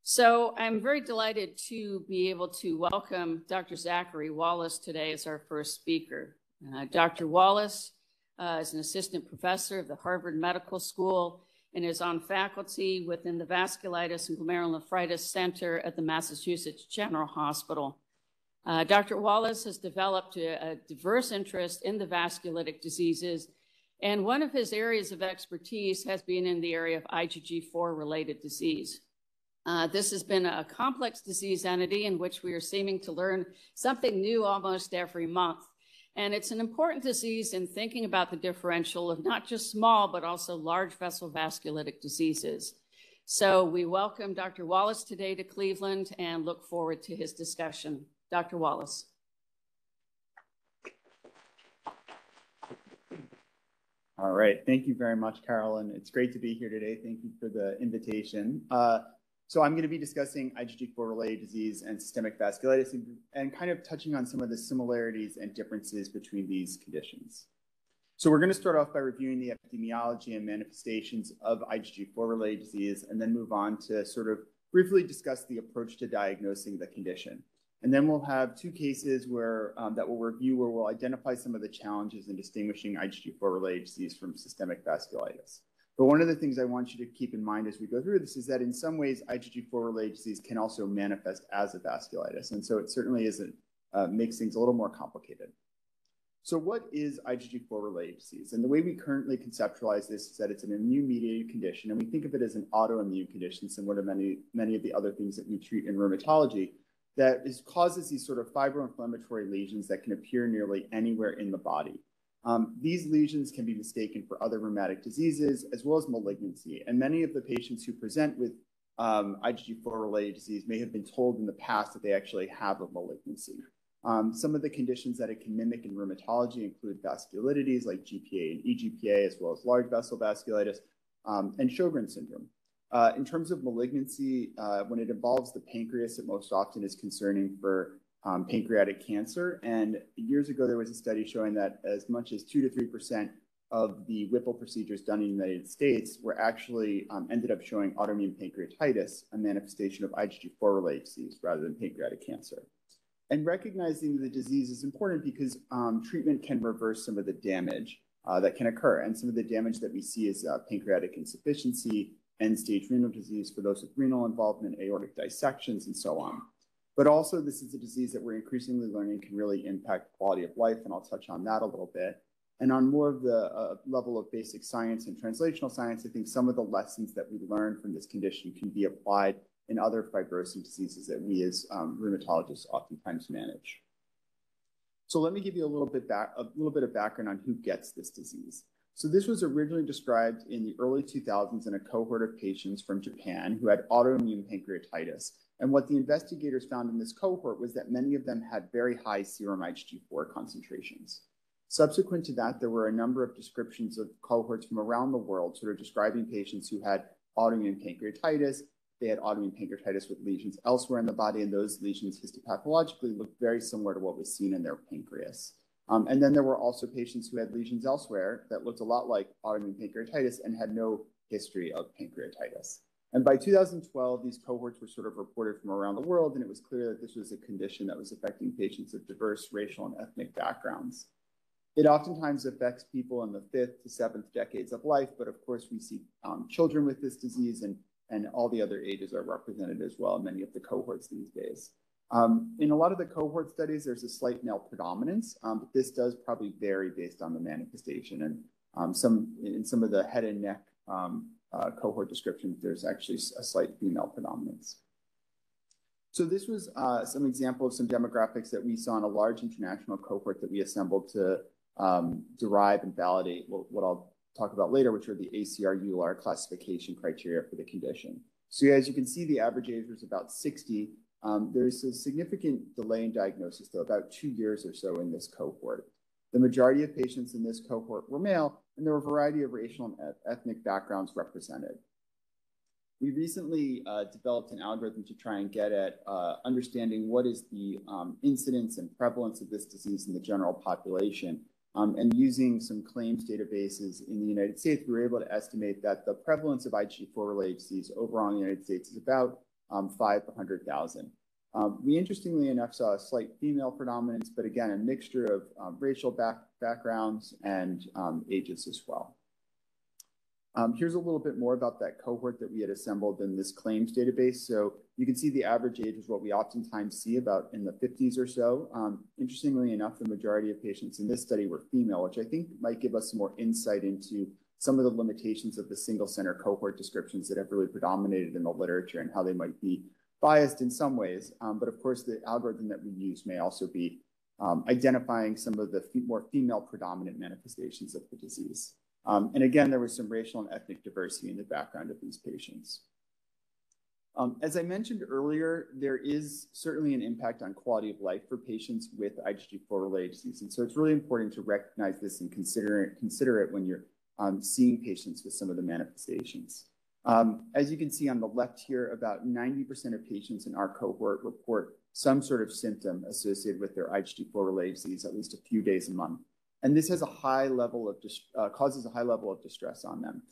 So I'm very delighted to be able to welcome Dr. Zachary Wallace today as our first speaker. Dr. Wallace is an assistant professor of the Harvard Medical School and is on faculty within the Vasculitis and Glomerulonephritis Center at the Massachusetts General Hospital. Dr. Wallace has developed a diverse interest in the vasculitic diseases, and one of his areas of expertise has been in the area of IgG4-related disease. This has been a complex disease entity in which we are seeming to learn something new almost every month. And it's an important disease in thinking about the differential of not just small, but also large vessel vasculitic diseases. So we welcome Dr. Wallace today to Cleveland and look forward to his discussion. Dr. Wallace. All right, thank you very much, Carolyn. It's great to be here today. Thank you for the invitation. So I'm going to be discussing IgG4-related disease and systemic vasculitis and kind of touching on some of the similarities and differences between these conditions. So we're going to start off by reviewing the epidemiology and manifestations of IgG4-related disease and then move on to sort of briefly discuss the approach to diagnosing the condition. And then we'll have two cases where that we'll review where we'll identify some of the challenges in distinguishing IgG4-related disease from systemic vasculitis. But one of the things I want you to keep in mind as we go through this is that in some ways, IgG4-related disease can also manifest as a vasculitis. And so it certainly makes things a little more complicated. So what is IgG4-related disease? And the way we currently conceptualize this is that it's an immune-mediated condition, and we think of it as an autoimmune condition, similar to many of the other things that we treat in rheumatology, that causes these sort of fibroinflammatory lesions that can appear nearly anywhere in the body. These lesions can be mistaken for other rheumatic diseases as well as malignancy. And many of the patients who present with IgG4-related disease may have been told in the past that they actually have a malignancy. Some of the conditions that it can mimic in rheumatology include vasculitides like GPA and EGPA, as well as large vessel vasculitis and Sjogren's syndrome. In terms of malignancy, when it involves the pancreas, it most often is concerning for pancreatic cancer. And years ago, there was a study showing that as much as 2 to 3% of the Whipple procedures done in the United States were actually ended up showing autoimmune pancreatitis, a manifestation of IgG4-related disease rather than pancreatic cancer. And recognizing the disease is important because treatment can reverse some of the damage that can occur. And some of the damage that we see is pancreatic insufficiency, end-stage renal disease for those with renal involvement, aortic dissections, and so on. But also, this is a disease that we're increasingly learning can really impact quality of life, and I'll touch on that a little bit. And on more of the level of basic science and translational science, I think some of the lessons that we learn from this condition can be applied in other fibrosing diseases that we as rheumatologists oftentimes manage. So let me give you a little bit of background on who gets this disease. So this was originally described in the early 2000s in a cohort of patients from Japan who had autoimmune pancreatitis. And what the investigators found in this cohort was that many of them had very high serum IgG4 concentrations. Subsequent to that, there were a number of descriptions of cohorts from around the world sort of describing patients who had autoimmune pancreatitis. They had autoimmune pancreatitis with lesions elsewhere in the body, and those lesions histopathologically looked very similar to what was seen in their pancreas. And then there were also patients who had lesions elsewhere that looked a lot like autoimmune pancreatitis and had no history of pancreatitis. And by 2012, these cohorts were sort of reported from around the world, and it was clear that this was a condition that was affecting patients of diverse racial and ethnic backgrounds. It oftentimes affects people in the 5th to 7th decades of life, but of course we see children with this disease, and all the other ages are represented as well in many of the cohorts these days. In a lot of the cohort studies, there's a slight male predominance, but this does probably vary based on the manifestation. And in some of the head and neck cohort descriptions, there's actually a slight female predominance. So this was some example of some demographics that we saw in a large international cohort that we assembled to derive and validate what I'll talk about later, which are the ACR-ULR classification criteria for the condition. So as you can see, the average age was about 60. There's a significant delay in diagnosis, though, about 2 years or so in this cohort. The majority of patients in this cohort were male, and there were a variety of racial and ethnic backgrounds represented. We recently developed an algorithm to try and get at understanding what is the incidence and prevalence of this disease in the general population. And using some claims databases in the United States, we were able to estimate that the prevalence of IgG4-related disease overall in the United States is about 5 per 100,000. We interestingly enough saw a slight female predominance, but again, a mixture of racial backgrounds and ages as well. Here's a little bit more about that cohort that we had assembled in this claims database. So you can see the average age is what we oftentimes see, about in the 50s or so. Interestingly enough, the majority of patients in this study were female, which I think might give us some more insight into some of the limitations of the single center cohort descriptions that have really predominated in the literature and how they might be biased in some ways. But of course, the algorithm that we use may also be identifying some of the more female predominant manifestations of the disease. And again, there was some racial and ethnic diversity in the background of these patients. As I mentioned earlier, there is certainly an impact on quality of life for patients with IgG4-related disease. And so it's really important to recognize this and consider it when you're seeing patients with some of the manifestations. As you can see on the left here, about 90% of patients in our cohort report some sort of symptom associated with their IgG4-related disease at least a few days a month. And this has a high level of causes a high level of distress on them.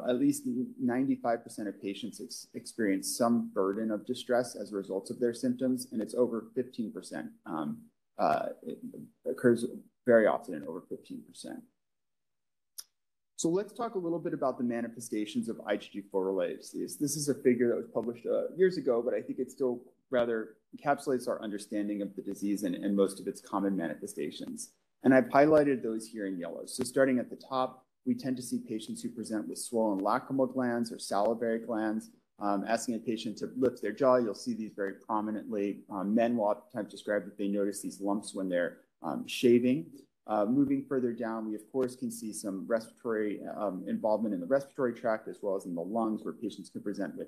At least 95% of patients experience some burden of distress as a result of their symptoms, and it's over 15%. It occurs very often in over 15%. So let's talk a little bit about the manifestations of IgG4-related disease. This is a figure that was published years ago, but I think it still rather encapsulates our understanding of the disease and most of its common manifestations. And I've highlighted those here in yellow. So starting at the top, we tend to see patients who present with swollen lacrimal glands or salivary glands. Asking a patient to lift their jaw, you'll see these very prominently. Men will oftentimes describe that they notice these lumps when they're shaving. Moving further down, we of course can see some respiratory involvement in the respiratory tract as well as in the lungs, where patients can present with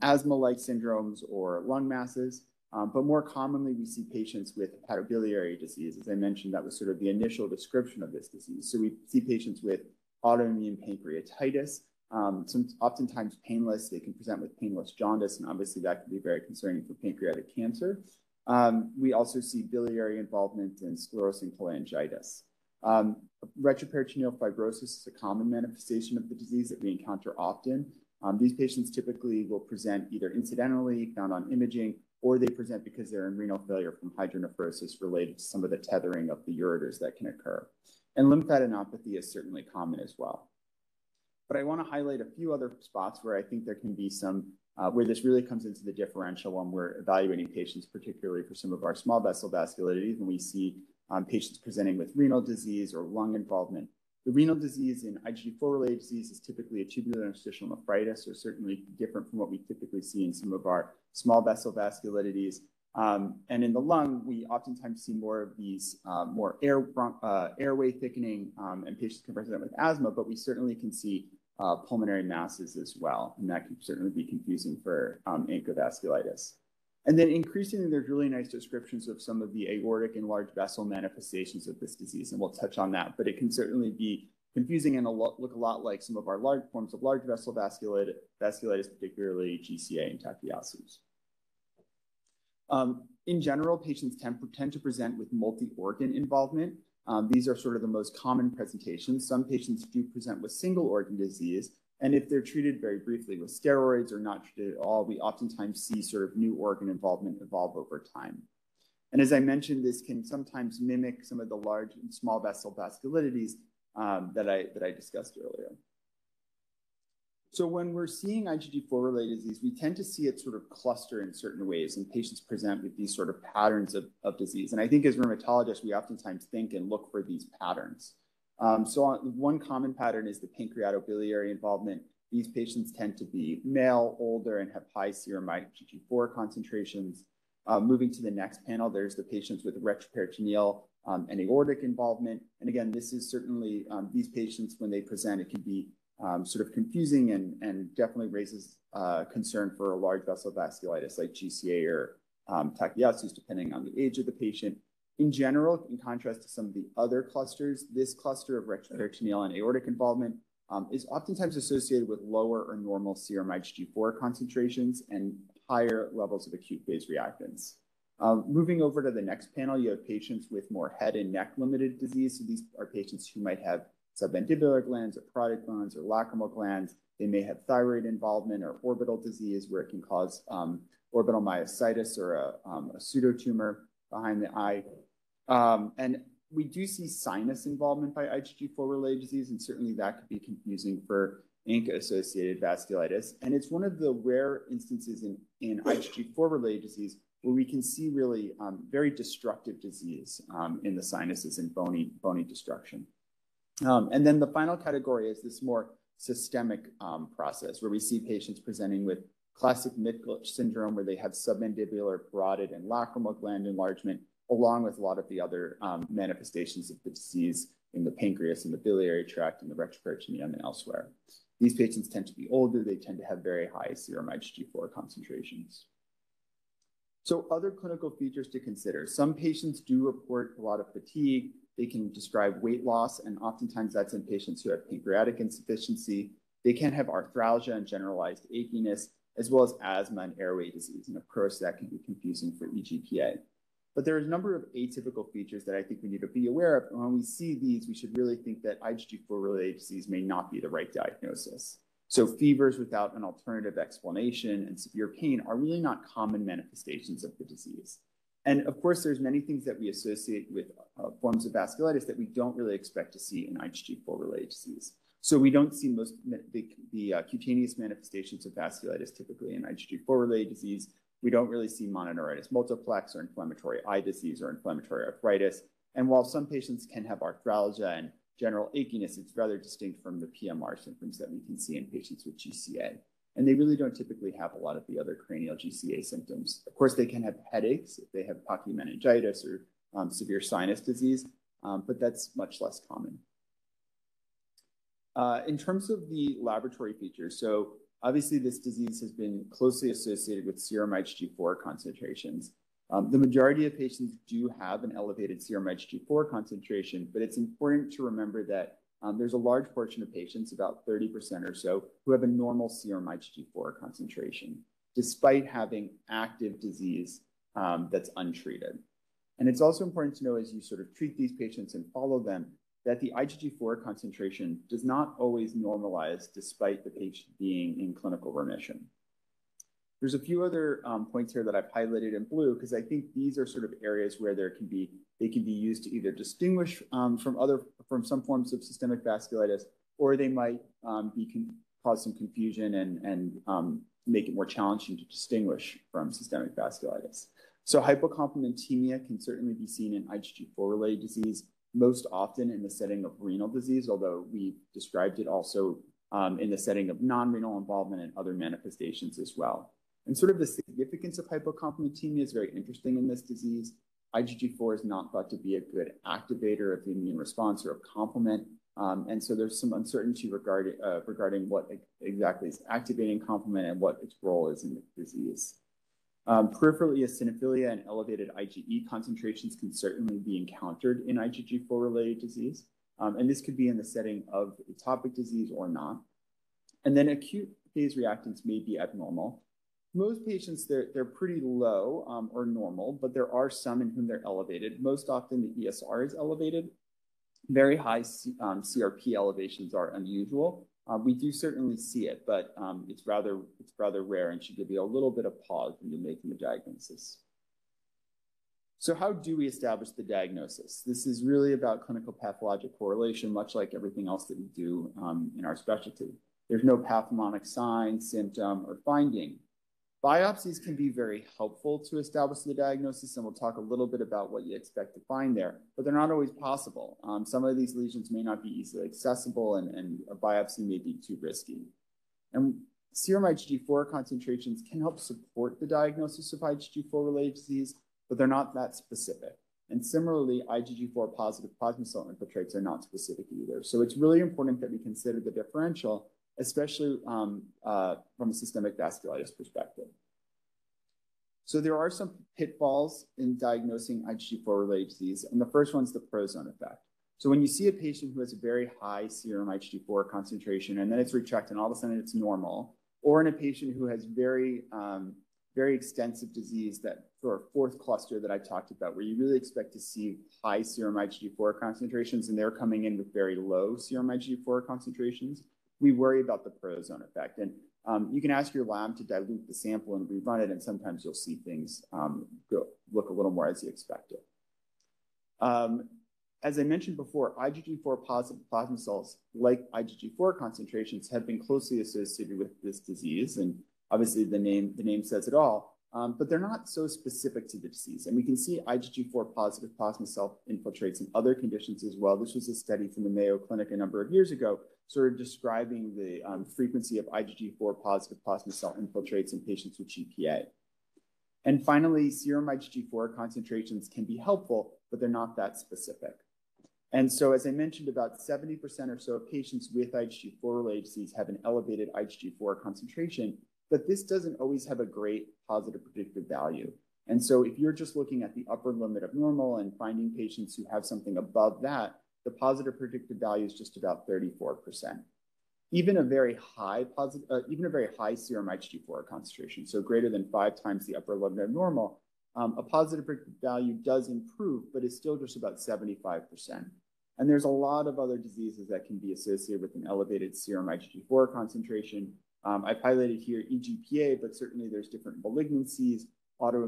asthma-like syndromes or lung masses. But more commonly, we see patients with hepatobiliary disease. As I mentioned, that was sort of the initial description of this disease. So we see patients with autoimmune pancreatitis, oftentimes painless. They can present with painless jaundice, and obviously that can be very concerning for pancreatic cancer. We also see biliary involvement in sclerosing cholangitis. Retroperitoneal fibrosis is a common manifestation of the disease that we encounter often. These patients typically will present either incidentally, found on imaging, or they present because they're in renal failure from hydronephrosis related to some of the tethering of the ureters that can occur. And lymphadenopathy is certainly common as well. But I want to highlight a few other spots where I think there can be some, where this really comes into the differential when we're evaluating patients, particularly for some of our small vessel vasculitides, when we see patients presenting with renal disease or lung involvement. The renal disease in IgG4-related disease is typically a tubular interstitial nephritis, or certainly different from what we typically see in some of our small vessel vasculitides. And in the lung, we oftentimes see more of these more airway thickening, and patients can present with asthma, but we certainly can see pulmonary masses as well, and that can certainly be confusing for ANCA-vasculitis. And then increasingly, there's really nice descriptions of some of the aortic and large vessel manifestations of this disease, and we'll touch on that, but it can certainly be confusing and look a lot like some of our large forms of large vessel vasculitis, particularly GCA and Takayasu's. In general, patients tend to present with multi-organ involvement. These are sort of the most common presentations. Some patients do present with single organ disease, and if they're treated very briefly with steroids or not treated at all, we oftentimes see sort of new organ involvement evolve over time. And as I mentioned, this can sometimes mimic some of the large and small vessel vasculitides that I discussed earlier. So when we're seeing IgG4-related disease, we tend to see it sort of cluster in certain ways, and patients present with these sort of patterns of disease. And I think as rheumatologists, we oftentimes think and look for these patterns. One common pattern is the pancreatobiliary involvement. These patients tend to be male, older, and have high serum IgG4 concentrations. Moving to the next panel, there's the patients with retroperitoneal and aortic involvement. And again, this is certainly, these patients, when they present, it can be sort of confusing and definitely raises concern for a large vessel vasculitis like GCA or Takayasu's, depending on the age of the patient. In general, in contrast to some of the other clusters, this cluster of retroperitoneal and aortic involvement is oftentimes associated with lower or normal serum IgG4 concentrations and higher levels of acute phase reactants. Moving over to the next panel, you have patients with more head and neck limited disease. So these are patients who might have submandibular glands or parotid glands or lacrimal glands. They may have thyroid involvement or orbital disease where it can cause orbital myositis or a pseudotumor behind the eye. And we do see sinus involvement by IgG4-related disease, and certainly that could be confusing for ANCA-associated vasculitis. And it's one of the rare instances in IgG4-related disease where we can see really very destructive disease in the sinuses and bony destruction. And then the final category is this more systemic process where we see patients presenting with classic Mikulicz syndrome where they have submandibular, parotid, and lacrimal gland enlargement, along with a lot of the other manifestations of the disease in the pancreas and the biliary tract and the retroperitoneum and elsewhere. These patients tend to be older. They tend to have very high serum IgG4 concentrations. So other clinical features to consider. Some patients do report a lot of fatigue. They can describe weight loss, and oftentimes that's in patients who have pancreatic insufficiency. They can have arthralgia and generalized achiness, as well as asthma and airway disease. And of course, that can be confusing for EGPA. But there are a number of atypical features that I think we need to be aware of. And when we see these, we should really think that IgG4-related disease may not be the right diagnosis. So fevers without an alternative explanation and severe pain are really not common manifestations of the disease. And of course, there's many things that we associate with forms of vasculitis that we don't really expect to see in IgG4-related disease. So we don't see most the cutaneous manifestations of vasculitis typically in IgG4-related disease. We don't really see mononeuritis multiplex or inflammatory eye disease or inflammatory arthritis. And while some patients can have arthralgia and general achiness, it's rather distinct from the PMR symptoms that we can see in patients with GCA. And they really don't typically have a lot of the other cranial GCA symptoms. Of course, they can have headaches if they have meningitis or severe sinus disease, but that's much less common. In terms of the laboratory features, so obviously this disease has been closely associated with serum IgG4 concentrations. The majority of patients do have an elevated serum IgG4 concentration, but it's important to remember that there's a large portion of patients, about 30% or so, who have a normal serum IgG4 concentration, despite having active disease that's untreated. And it's also important to know as you sort of treat these patients and follow them, that the IgG4 concentration does not always normalize despite the patient being in clinical remission. There's a few other points here that I've highlighted in blue because I think these are sort of areas where they can be used to either distinguish from some forms of systemic vasculitis, or they might cause some confusion and make it more challenging to distinguish from systemic vasculitis. So hypocomplementemia can certainly be seen in IgG4-related disease, most often in the setting of renal disease, although we described it also in the setting of non-renal involvement and other manifestations as well. And sort of the significance of hypocomplementemia is very interesting in this disease. IgG4 is not thought to be a good activator of the immune response or of complement. And so there's some uncertainty regarding what exactly is activating complement and what its role is in the disease. Peripheral eosinophilia and elevated IgE concentrations can certainly be encountered in IgG4-related disease. And this could be in the setting of atopic disease or not. And then acute phase reactants may be abnormal. Most patients, they're pretty low or normal, but there are some in whom they're elevated. Most often the ESR is elevated. Very high CRP elevations are unusual. We do certainly see it, but it's rather rare and should give you a little bit of pause when you're making the diagnosis. So how do we establish the diagnosis? This is really about clinical pathologic correlation, much like everything else that we do in our specialty. There's no pathognomonic sign, symptom, or finding. Biopsies can be very helpful to establish the diagnosis, and we'll talk a little bit about what you expect to find there, but they're not always possible. Some of these lesions may not be easily accessible, and a biopsy may be too risky. And serum IgG4 concentrations can help support the diagnosis of IgG4-related disease, but they're not that specific. And similarly, IgG4 positive plasma cell infiltrates are not specific either. So it's really important that we consider the differential, especially from a systemic vasculitis perspective. So there are some pitfalls in diagnosing IgG4-related disease, and the first one's the prozone effect. So when you see a patient who has a very high serum IgG4 concentration, and then it's rechecked, and all of a sudden it's normal, or in a patient who has very extensive disease, that sort of fourth cluster that I talked about, where you really expect to see high serum IgG4 concentrations, and they're coming in with very low serum IgG4 concentrations, we worry about the protozoan effect. And you can ask your lab to dilute the sample and rerun it, and sometimes you'll see things look a little more as you expect it. As I mentioned before, IgG4 positive plasma cells, like IgG4 concentrations, have been closely associated with this disease. And obviously the name says it all, but they're not so specific to the disease. And we can see IgG4 positive plasma cell infiltrates in other conditions as well. This was a study from the Mayo Clinic a number of years ago, sort of describing the frequency of IgG4 positive plasma cell infiltrates in patients with GPA. And finally, serum IgG4 concentrations can be helpful, but they're not that specific. And so, as I mentioned, about 70% or so of patients with IgG4-related disease have an elevated IgG4 concentration, but this doesn't always have a great positive predictive value. And so if you're just looking at the upper limit of normal and finding patients who have something above that, the positive predictive value is just about 34%. Even a very high serum IgG4 concentration, so greater than 5 times the upper limit of normal, a positive predictive value does improve, but is still just about 75%. And there's a lot of other diseases that can be associated with an elevated serum IgG4 concentration. I've highlighted here EGPA, but certainly there's different malignancies, other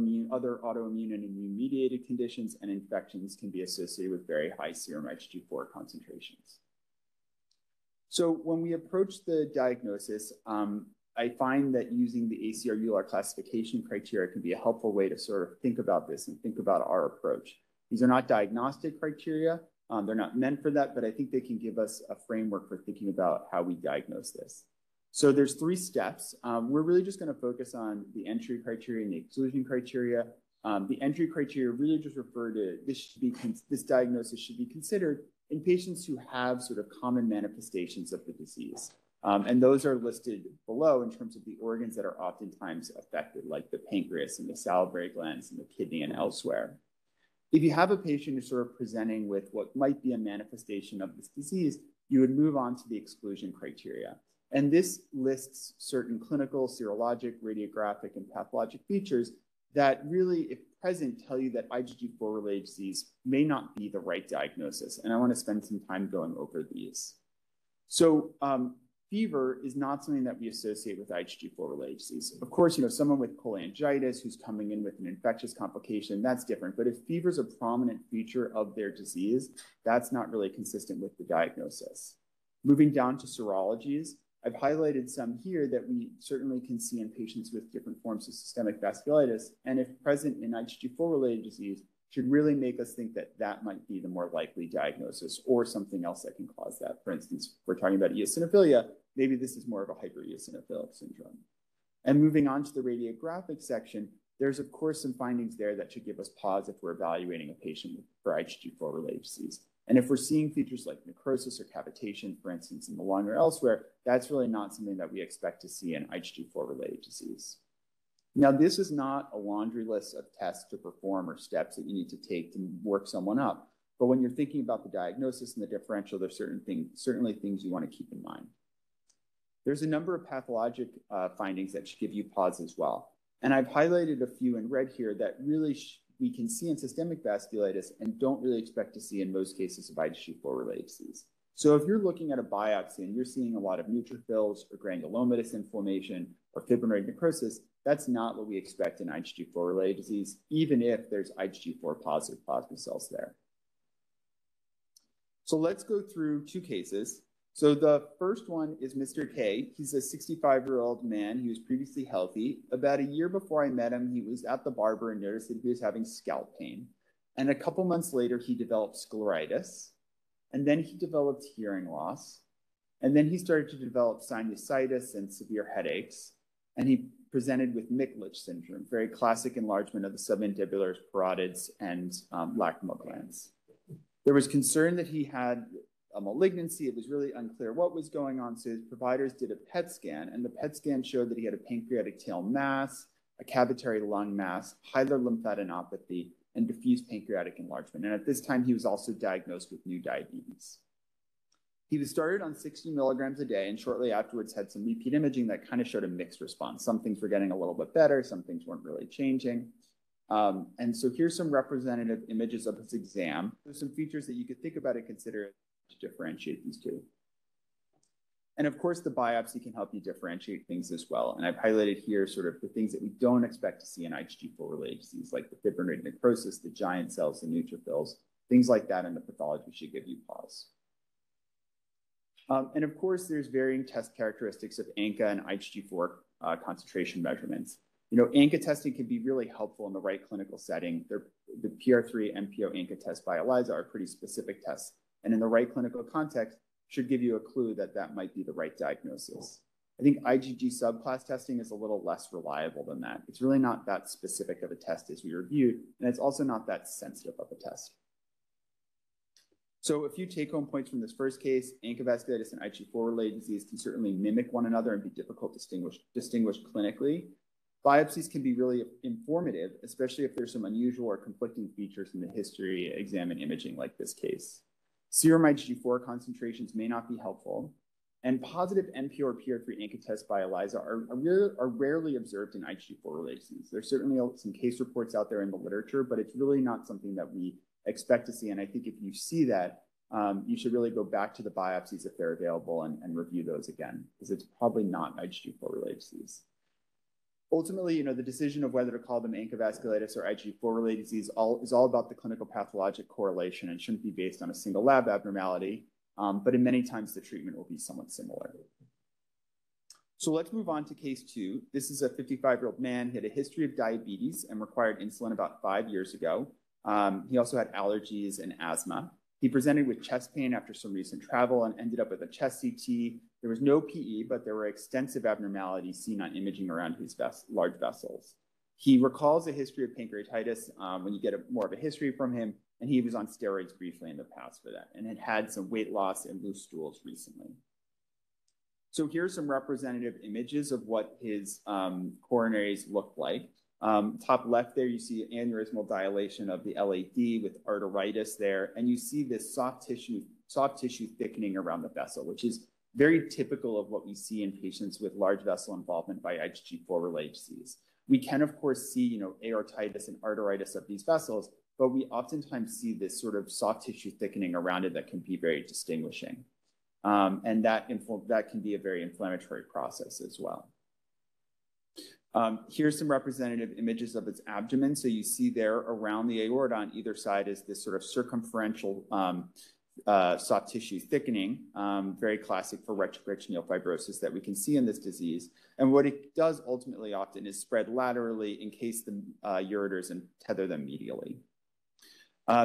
autoimmune and immune-mediated conditions, and infections can be associated with very high serum IgG4 concentrations. So when we approach the diagnosis, I find that using the ACR-ULR classification criteria can be a helpful way to sort of think about this and think about our approach. These are not diagnostic criteria. They're not meant for that, but I think they can give us a framework for thinking about how we diagnose this. So there's 3 steps. We're really just going to focus on the entry criteria and the exclusion criteria. The entry criteria really just refer to this diagnosis should be considered in patients who have sort of common manifestations of the disease. And those are listed below in terms of the organs that are oftentimes affected, like the pancreas and the salivary glands and the kidney and elsewhere. If you have a patient who's sort of presenting with what might be a manifestation of this disease, you would move on to the exclusion criteria. And this lists certain clinical, serologic, radiographic, and pathologic features that really, if present, tell you that IgG4-related disease may not be the right diagnosis. And I want to spend some time going over these. So fever is not something that we associate with IgG4-related disease. Of course, someone with cholangitis who's coming in with an infectious complication, that's different. But if fever is a prominent feature of their disease, that's not really consistent with the diagnosis. Moving down to serologies, I've highlighted some here that we certainly can see in patients with different forms of systemic vasculitis, and if present in IgG4-related disease, should really make us think that that might be the more likely diagnosis or something else that can cause that. For instance, we're talking about eosinophilia, maybe this is more of a hypereosinophilic syndrome. And moving on to the radiographic section, there's of course some findings there that should give us pause if we're evaluating a patient for IgG4-related disease. And if we're seeing features like necrosis or cavitation, for instance, in the lung or elsewhere, that's really not something that we expect to see in IgG4-related disease. Now, this is not a laundry list of tests to perform or steps that you need to take to work someone up. But when you're thinking about the diagnosis and the differential, there's certainly things you want to keep in mind. There's a number of pathologic findings that should give you pause as well. And I've highlighted a few in red here that really we can see in systemic vasculitis and don't really expect to see in most cases of IgG4-related disease. So if you're looking at a biopsy and you're seeing a lot of neutrophils or granulomatous inflammation or fibrinoid necrosis, that's not what we expect in IgG4-related disease, even if there's IgG4 positive plasma cells there. So let's go through 2 cases. So the first one is Mr. K. He's a 65-year-old man. He was previously healthy. About a year before I met him, he was at the barber and noticed that he was having scalp pain. And a couple months later, he developed scleritis. And then he developed hearing loss. And then he started to develop sinusitis and severe headaches. And he presented with Mikulicz syndrome, very classic enlargement of the submandibular parotids and lacrimal glands. There was concern that he had a malignancy. It was really unclear what was going on. So his providers did a PET scan, and the PET scan showed that he had a pancreatic tail mass, a cavitary lung mass, hilar lymphadenopathy, and diffuse pancreatic enlargement. And at this time, he was also diagnosed with new diabetes. He was started on 60 milligrams a day, and shortly afterwards had some repeat imaging that kind of showed a mixed response. Some things were getting a little bit better, some things weren't really changing. And so here's some representative images of his exam. There's some features that you could think about and consider to differentiate these 2. And of course, the biopsy can help you differentiate things as well. And I've highlighted here sort of the things that we don't expect to see in IgG4-related disease, like the fibrinoid necrosis, the giant cells, the neutrophils, things like that in the pathology should give you pause. And of course, there's varying test characteristics of ANCA and IgG4 concentration measurements. You know, ANCA testing can be really helpful in the right clinical setting. The PR3 MPO ANCA test by ELISA are pretty specific tests. And in the right clinical context, should give you a clue that that might be the right diagnosis. I think IgG subclass testing is a little less reliable than that. It's really not that specific of a test as we reviewed, and it's also not that sensitive of a test. So a few take-home points from this first case: ANCA vasculitis and IgG4-related disease can certainly mimic one another and be difficult to distinguish clinically. Biopsies can be really informative, especially if there's some unusual or conflicting features in the history, exam, and imaging like this case. Serum IgG4 concentrations may not be helpful, and positive MPO or PR3 ANCA tests by ELISA are rarely observed in IgG4-related disease. There's certainly some case reports out there in the literature, but it's really not something that we expect to see. And I think if you see that, you should really go back to the biopsies if they're available and review those again, because it's probably not IgG4-related disease. Ultimately, you know, the decision of whether to call them ANCA vasculitis or IgG4-related disease is all about the clinical pathologic correlation and shouldn't be based on a single lab abnormality, but in many times the treatment will be somewhat similar. So let's move on to case 2. This is a 55-year-old man. He had a history of diabetes and required insulin about 5 years ago. He also had allergies and asthma. He presented with chest pain after some recent travel and ended up with a chest CT. There was no PE, but there were extensive abnormalities seen on imaging around his large vessels. He recalls a history of pancreatitis when you get more of a history from him, and he was on steroids briefly in the past for that and had had some weight loss and loose stools recently. So here's some representative images of what his coronaries looked like. Top left there, you see aneurysmal dilation of the LAD with arthritis there, and you see this soft tissue thickening around the vessel, which is very typical of what we see in patients with large vessel involvement by IgG4-related disease. We can, of course, see, you know, aortitis and arthritis of these vessels, but we oftentimes see this sort of soft tissue thickening around it that can be very distinguishing. And that can be a very inflammatory process as well. Here's some representative images of its abdomen. So you see there around the aorta on either side is this sort of circumferential soft tissue thickening, very classic for retroperitoneal fibrosis that we can see in this disease. And what it does ultimately often is spread laterally, encase the ureters, and tether them medially.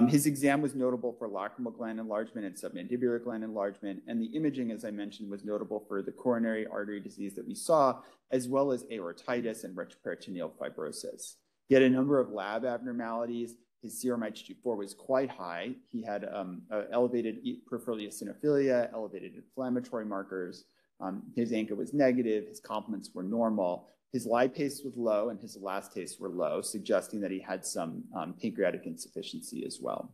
His exam was notable for lacrimal gland enlargement and submandibular gland enlargement, and the imaging, as I mentioned, was notable for the coronary artery disease that we saw, as well as aortitis and retroperitoneal fibrosis. He had a number of lab abnormalities. His serum IgG4 was quite high. He had elevated peripheral eosinophilia, elevated inflammatory markers. His ANCA was negative. His complements were normal. His lipase was low and his elastase were low, suggesting that he had some pancreatic insufficiency as well.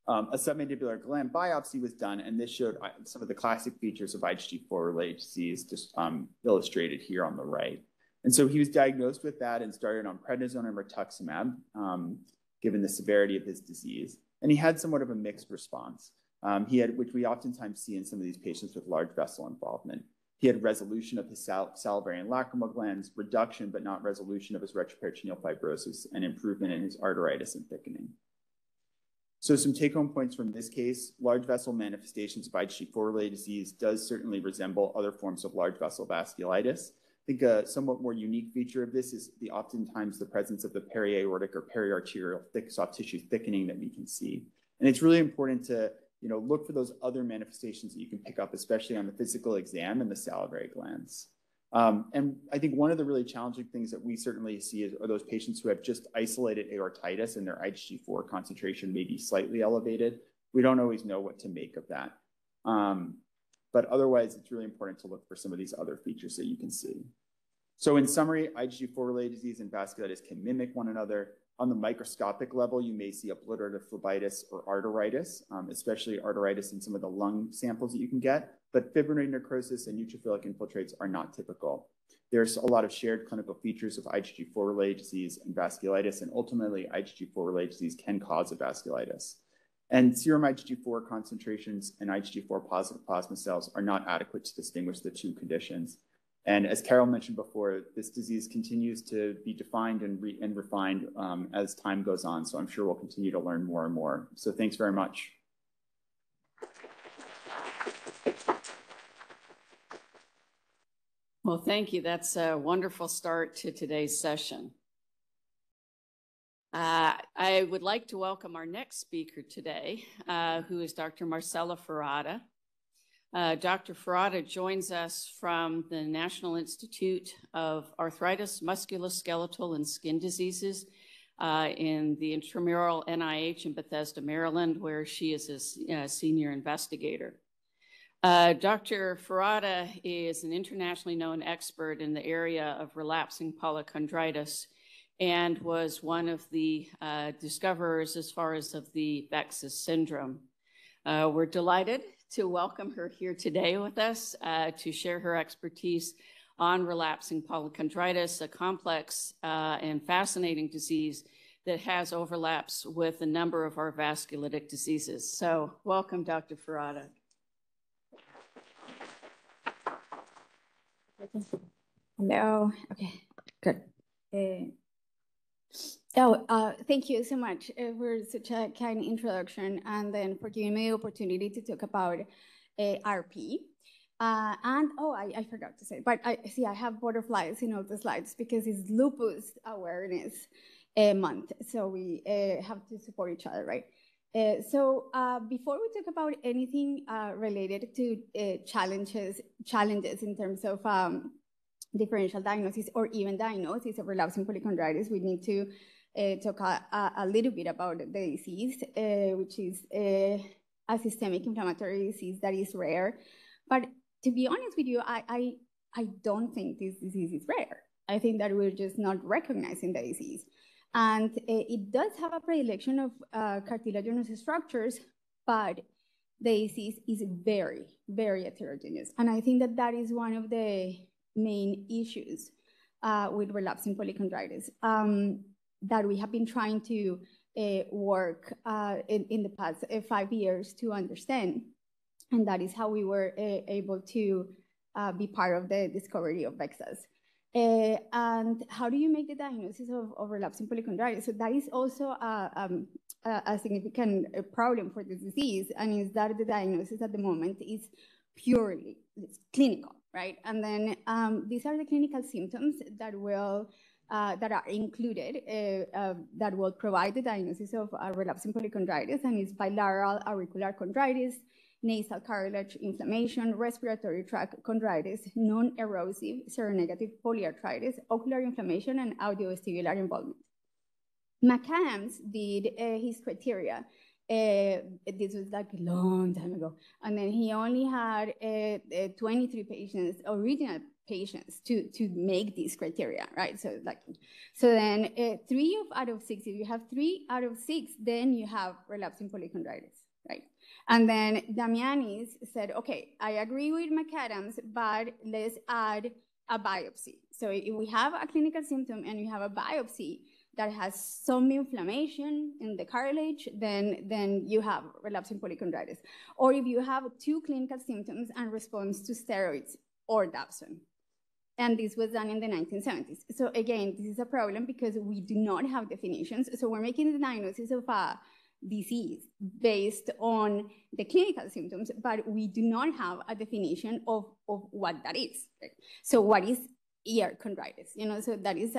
A submandibular gland biopsy was done, and this showed some of the classic features of IgG4-related disease, just illustrated here on the right. And so he was diagnosed with that and started on prednisone and rituximab, given the severity of his disease. And he had somewhat of a mixed response. Which we oftentimes see in some of these patients with large vessel involvement. He had resolution of his salivary and lacrimal glands, reduction but not resolution of his retroperitoneal fibrosis, and improvement in his arteritis and thickening. So some take-home points from this case: large vessel manifestations of IgG4-related disease does certainly resemble other forms of large vessel vasculitis. I think a somewhat more unique feature of this is oftentimes the presence of the periaortic or periarterial thick soft tissue thickening that we can see. And it's really important to look for those other manifestations that you can pick up, especially on the physical exam and the salivary glands. And I think one of the really challenging things that we certainly see are those patients who have just isolated aortitis and their IgG4 concentration may be slightly elevated. We don't always know what to make of that. But otherwise, it's really important to look for some of these other features that you can see. So in summary, IgG4-related disease and vasculitis can mimic one another. On the microscopic level, you may see obliterative phlebitis or arteritis, especially arteritis in some of the lung samples that you can get, but fibrinoid necrosis and neutrophilic infiltrates are not typical. There's a lot of shared clinical features of IgG4-related disease and vasculitis, and ultimately IgG4-related disease can cause a vasculitis. And serum IgG4 concentrations and IgG4 positive plasma cells are not adequate to distinguish the two conditions. And as Carol mentioned before, this disease continues to be defined and refined as time goes on. So I'm sure we'll continue to learn more and more. So thanks very much. Well, thank you. That's a wonderful start to today's session. I would like to welcome our next speaker today, who is Dr. Marcela Ferrada. Dr. Ferrada joins us from the National Institute of Arthritis, Musculoskeletal, and Skin Diseases in the intramural NIH in Bethesda, Maryland, where she is a senior investigator. Dr. Ferrada is an internationally known expert in the area of relapsing polychondritis and was one of the discoverers as far as of the VEXAS syndrome. We're delighted to welcome her here today with us to share her expertise on relapsing polychondritis, a complex and fascinating disease that has overlaps with a number of our vasculitic diseases. So welcome, Dr. Ferrada. Hello. Okay, good. Thank you so much for such a kind introduction and then for giving me the opportunity to talk about RP. I forgot to say, but I have butterflies in all the slides because it's Lupus Awareness Month. So we have to support each other, right? Before we talk about anything related to challenges in terms of differential diagnosis or even diagnosis of relapsing polychondritis, we need to talk a little bit about the disease, which is a systemic inflammatory disease that is rare. But to be honest with you, I don't think this disease is rare. I think that we're just not recognizing the disease. And it does have a predilection of cartilaginous structures, but the disease is very, very heterogeneous. And I think that that is one of the main issues with relapsing polychondritis that we have been trying to work in the past 5 years to understand. And that is how we were able to be part of the discovery of VEXAS. And how do you make the diagnosis of relapsing polychondritis? So that is also a significant problem for the disease, and is that the diagnosis at the moment is purely clinical, right? And then these are the clinical symptoms that are included that will provide the diagnosis of relapsing polychondritis, and it's bilateral auricular chondritis, nasal cartilage inflammation, respiratory tract chondritis, non-erosive seronegative polyarthritis, ocular inflammation, and audiovestibular involvement. McAdams did his criteria. This was like a long time ago. And then he only had 23 patients, original patients, to make these criteria, right? So then 3 out of 6, if you have 3 out of 6, then you have relapsing polychondritis, right? And then Damianis said, okay, I agree with McAdams, but let's add a biopsy. So if we have a clinical symptom and you have a biopsy that has some inflammation in the cartilage, then you have relapsing polychondritis. Or if you have 2 clinical symptoms and response to steroids or Dapsone. And this was done in the 1970s. So again, this is a problem because we do not have definitions. So we're making the diagnosis of a disease based on the clinical symptoms, but we do not have a definition of what that is. Right? So what is ear chondritis? So that is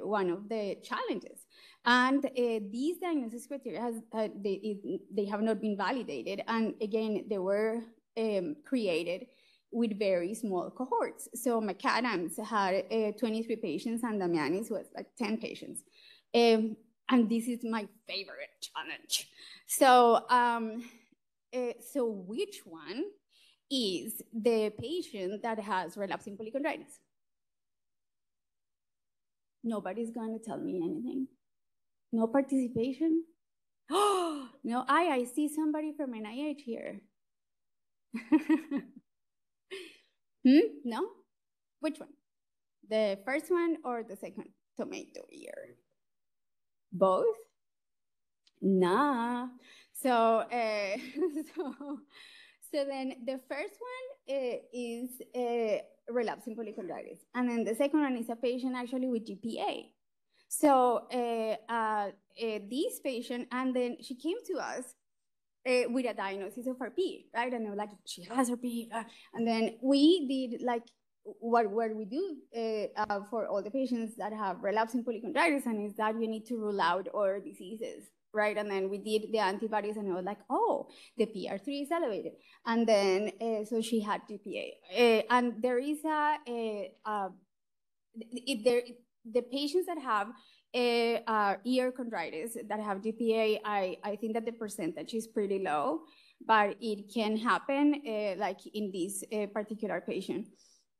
one of the challenges. And these diagnosis criteria they have not been validated. And again, they were created with very small cohorts. So McAdams had 23 patients and Damianis was like 10 patients. And this is my favorite challenge. So, so which one is the patient that has relapsing polychondritis? Nobody's going to tell me anything. No participation? Oh, no, I see somebody from NIH here. No? Which one? The first one or the second? Tomato ear. Both? Nah. So, so then the first one is relapsing polychondritis. And then the second one is a patient actually with GPA. So this patient, and then she came to us with a diagnosis of RP, right? And they were like, she has RP. And then we did like what we do for all the patients that have relapsing polychondritis, and is that you need to rule out other diseases, right? And then we did the antibodies, and it was like, oh, the PR3 is elevated. And then, so she had GPA. And there is the patients that have ear chondritis that have GPA, I think that the percentage is pretty low, but it can happen like in this particular patient.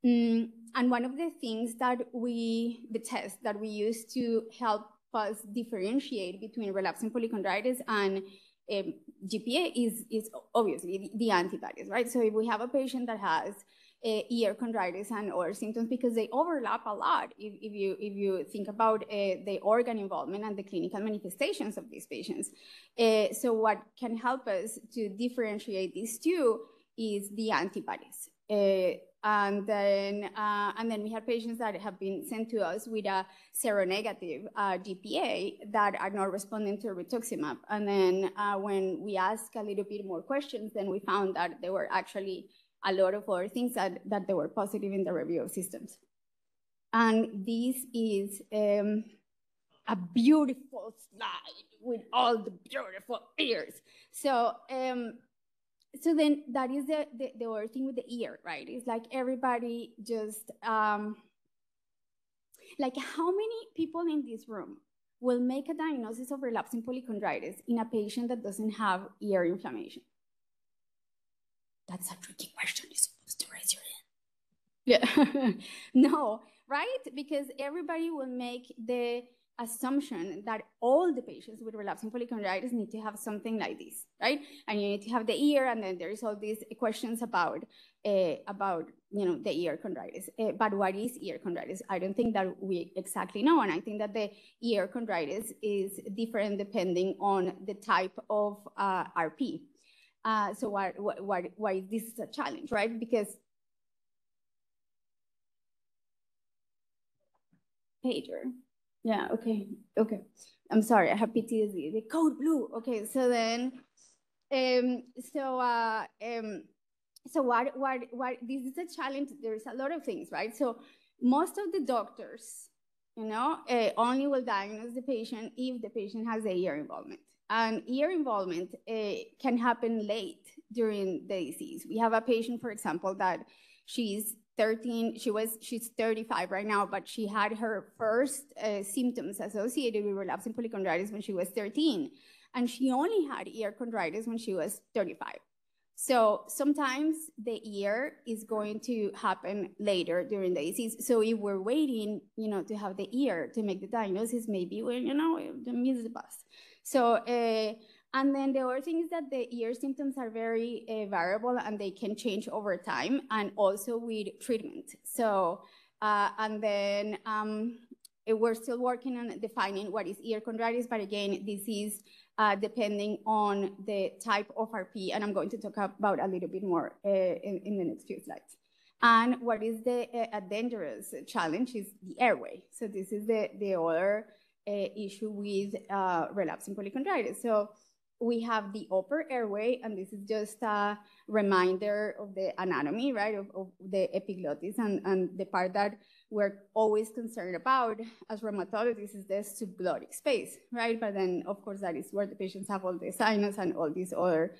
And one of the things that the test that we use to help us differentiate between relapsing polychondritis and GPA is obviously the antibodies, right? So if we have a patient that has ear chondritis and other symptoms, because they overlap a lot if you think about the organ involvement and the clinical manifestations of these patients. So what can help us to differentiate these two is the antibodies. And then we have patients that have been sent to us with a seronegative GPA that are not responding to rituximab. And then when we ask a little bit more questions, then we found that there were actually a lot of other things that they were positive in the review of systems. And this is a beautiful slide with all the beautiful ears. So, so then that is the other thing with the ear, right? It's like everybody just, like how many people in this room will make a diagnosis of relapsing polychondritis in a patient that doesn't have ear inflammation? That's a tricky question. You're supposed to raise your hand. Yeah, no, right? Because everybody will make the assumption that all the patients with relapsing polychondritis need to have something like this, right? And you need to have the ear, and then there's all these questions about the ear chondritis. But what is ear chondritis? I don't think that we exactly know, and I think that the ear chondritis is different depending on the type of RP. So why this is a challenge, right? Because pager. Yeah, okay. I'm sorry, I have PTSD. The code blue. Okay, so then, so what this is a challenge. There's a lot of things, right? So most of the doctors, only will diagnose the patient if the patient has a ear involvement. And ear involvement can happen late during the disease. We have a patient, for example, that she's 13, she's 35 right now, but she had her first symptoms associated with relapsing polychondritis when she was 13. And she only had ear chondritis when she was 35. So sometimes the ear is going to happen later during the disease. So if we're waiting, to have the ear to make the diagnosis, maybe we're, miss the bus. So, and then the other thing is that the ear symptoms are very variable, and they can change over time, and also with treatment. So, and then we're still working on defining what is ear chondritis, but again, this is depending on the type of RP, and I'm going to talk about a little bit more in the next few slides. And what is a dangerous challenge is the airway. So this is the other issue with relapsing polychondritis. So we have the upper airway, and this is just a reminder of the anatomy, right, of the epiglottis, and the part that we're always concerned about as rheumatologists is the subglottic space, right? But then, of course, that is where the patients have all the sinus and all these other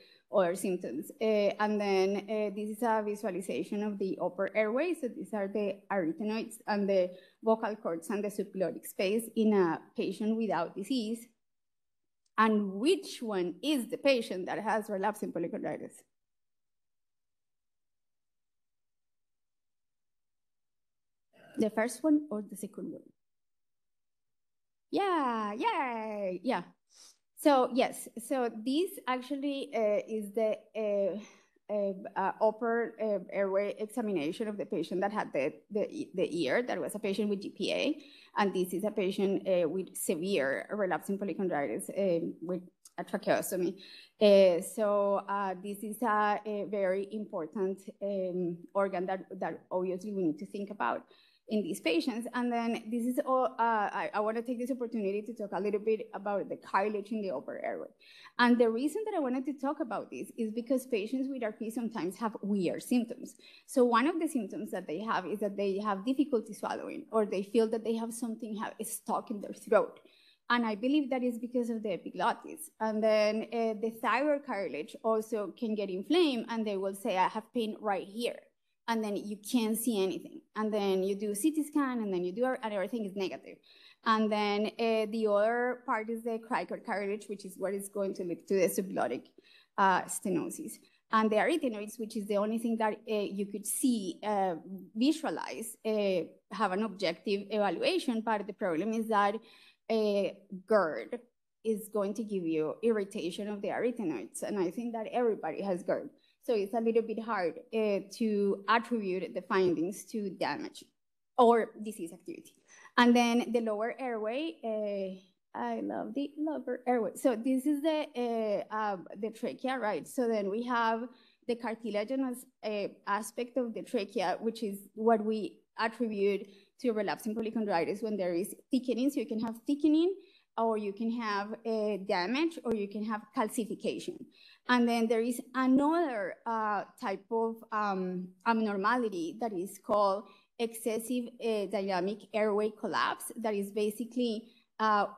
symptoms. And then this is a visualization of the upper airway. So these are the arytenoids and the vocal cords and the subglottic space in a patient without disease. And which one is the patient that has relapsing polychondritis? The first one or the second one? Yeah. So yes, so this actually is the upper airway examination of the patient that had the ear. That was a patient with GPA, and this is a patient with severe relapsing polychondritis with a tracheostomy. So this is a very important organ that obviously we need to think about in these patients. And then this is all, I want to take this opportunity to talk a little bit about the cartilage in the upper airway. And the reason that I wanted to talk about this is because patients with RP sometimes have weird symptoms. So one of the symptoms that they have is that they have difficulty swallowing, or they feel that they have something stuck in their throat. And I believe that is because of the epiglottis. And then the thyroid cartilage also can get inflamed, and they will say, I have pain right here. And then you can't see anything. And then you do a CT scan, and then you do, and everything is negative. And then the other part is the cricoid cartilage, which is what is going to lead to the subglottic stenosis. And the arytenoids, which is the only thing that you could see, visualize, have an objective evaluation. But the problem is that GERD is going to give you irritation of the arytenoids. And I think that everybody has GERD. So it's a little bit hard to attribute the findings to damage or disease activity. And then the lower airway, I love the lower airway. So this is the trachea, right? So then we have the cartilaginous aspect of the trachea, which is what we attribute to relapsing polychondritis when there is thickening. So you can have thickening, or you can have damage, or you can have calcification. And then there is another type of abnormality that is called excessive dynamic airway collapse. That is basically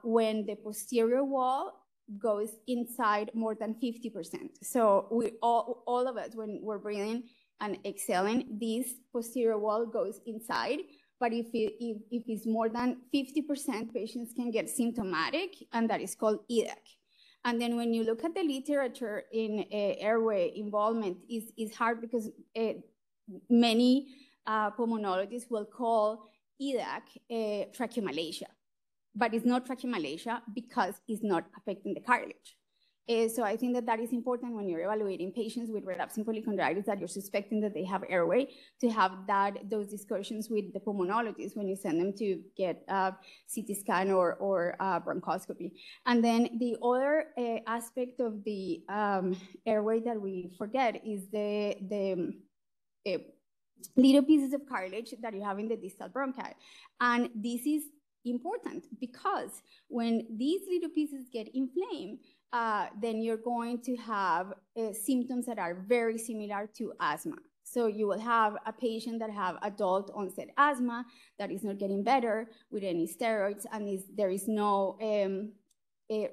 when the posterior wall goes inside more than 50%. So we all of us, when we're breathing and exhaling, this posterior wall goes inside. But if it's more than 50%, patients can get symptomatic, and that is called EDAC. And then when you look at the literature in airway involvement, is hard because many pulmonologists will call EDAC tracheomalacia, but it's not tracheomalacia because it's not affecting the cartilage. So I think that is important when you're evaluating patients with relapsing polychondritis, that you're suspecting that they have airway, to have those discussions with the pulmonologist when you send them to get a CT scan or bronchoscopy. And then the other aspect of the airway that we forget is the little pieces of cartilage that you have in the distal bronchi. And this is important because when these little pieces get inflamed, then you're going to have symptoms that are very similar to asthma. So you will have a patient that have adult onset asthma that is not getting better with any steroids, and there is no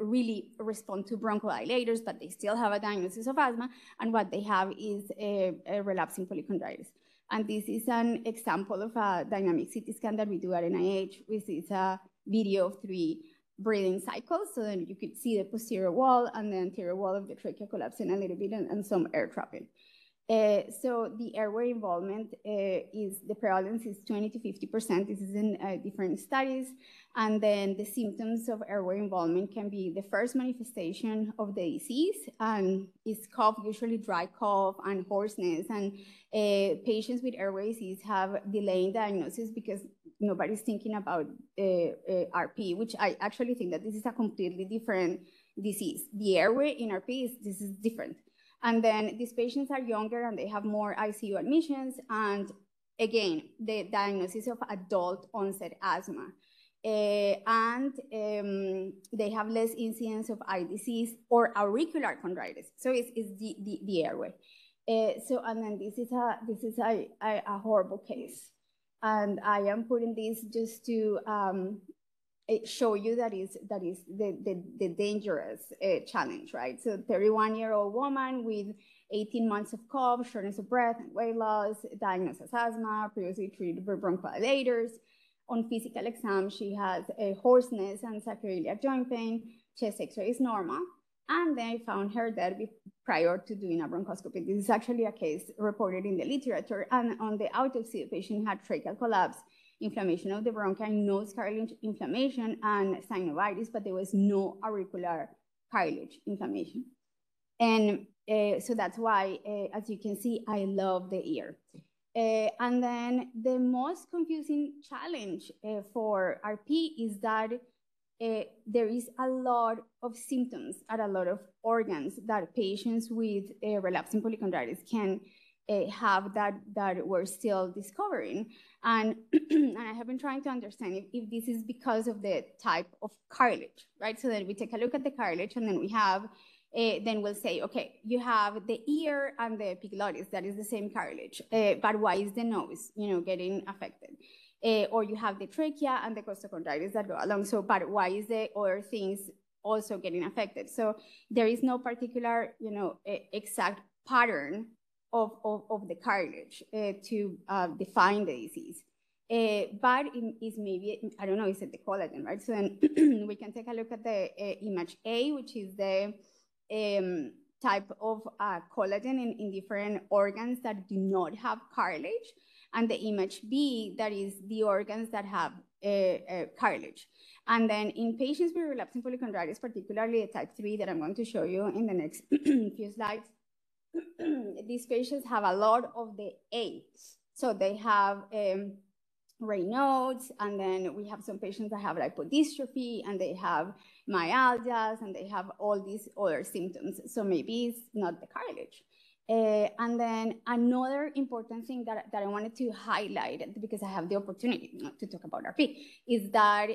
really respond to bronchodilators, but they still have a diagnosis of asthma, and what they have is a relapsing polychondritis. And this is an example of a dynamic CT scan that we do at NIH, which is a video of 3 breathing cycles. So then you could see the posterior wall and the anterior wall of the trachea collapsing a little bit, and some air trapping. So the airway involvement the prevalence is 20 to 50%. This is in different studies. And then the symptoms of airway involvement can be the first manifestation of the disease, and it's cough, usually dry cough and hoarseness. And patients with airway disease have delayed diagnosis because nobody's thinking about RP, which I actually think that this is a completely different disease. The airway in RP this is different. And then these patients are younger and they have more ICU admissions. And again, the diagnosis of adult onset asthma. And they have less incidence of eye disease or auricular chondritis. So it's the airway. And then this is a horrible case. And I am putting this just to show you that is the dangerous challenge, right? So 31-year-old woman with 18 months of cough, shortness of breath, and weight loss, diagnosed as asthma, previously treated with bronchodilators. On physical exam, she has a hoarseness and sacroiliac joint pain. Chest X-ray is normal. And they found her dead prior to doing a bronchoscopy. This is actually a case reported in the literature. And on the autopsy, the patient had tracheal collapse, inflammation of the bronchi, nose cartilage inflammation, and synovitis, but there was no auricular cartilage inflammation. And so that's why, as you can see, I love the ear. And then the most confusing challenge for RP is that there is a lot of symptoms at a lot of organs that patients with relapsing polychondritis can have that we're still discovering. And, and I have been trying to understand if this is because of the type of cartilage, right? So then we take a look at the cartilage, and then we have, then we'll say, okay, you have the ear and the epiglottis, that is the same cartilage, but why is the nose, getting affected? Or you have the trachea and the costochondritis that go along. So, but why is the other things also getting affected? So there is no particular, exact pattern of the cartilage to define the disease. But it is maybe, I don't know, is it the collagen, right? So then we can take a look at the image A, which is the type of collagen in different organs that do not have cartilage, and the image B, that is the organs that have cartilage. And then in patients with relapsing polychondritis, particularly the type 3 that I'm going to show you in the next few slides, these patients have a lot of the A. So they have Raynaud's, and then we have some patients that have lipodystrophy, and they have myalgias, and they have all these other symptoms. So maybe it's not the cartilage. And then another important thing that I wanted to highlight, because I have the opportunity to talk about RP, is that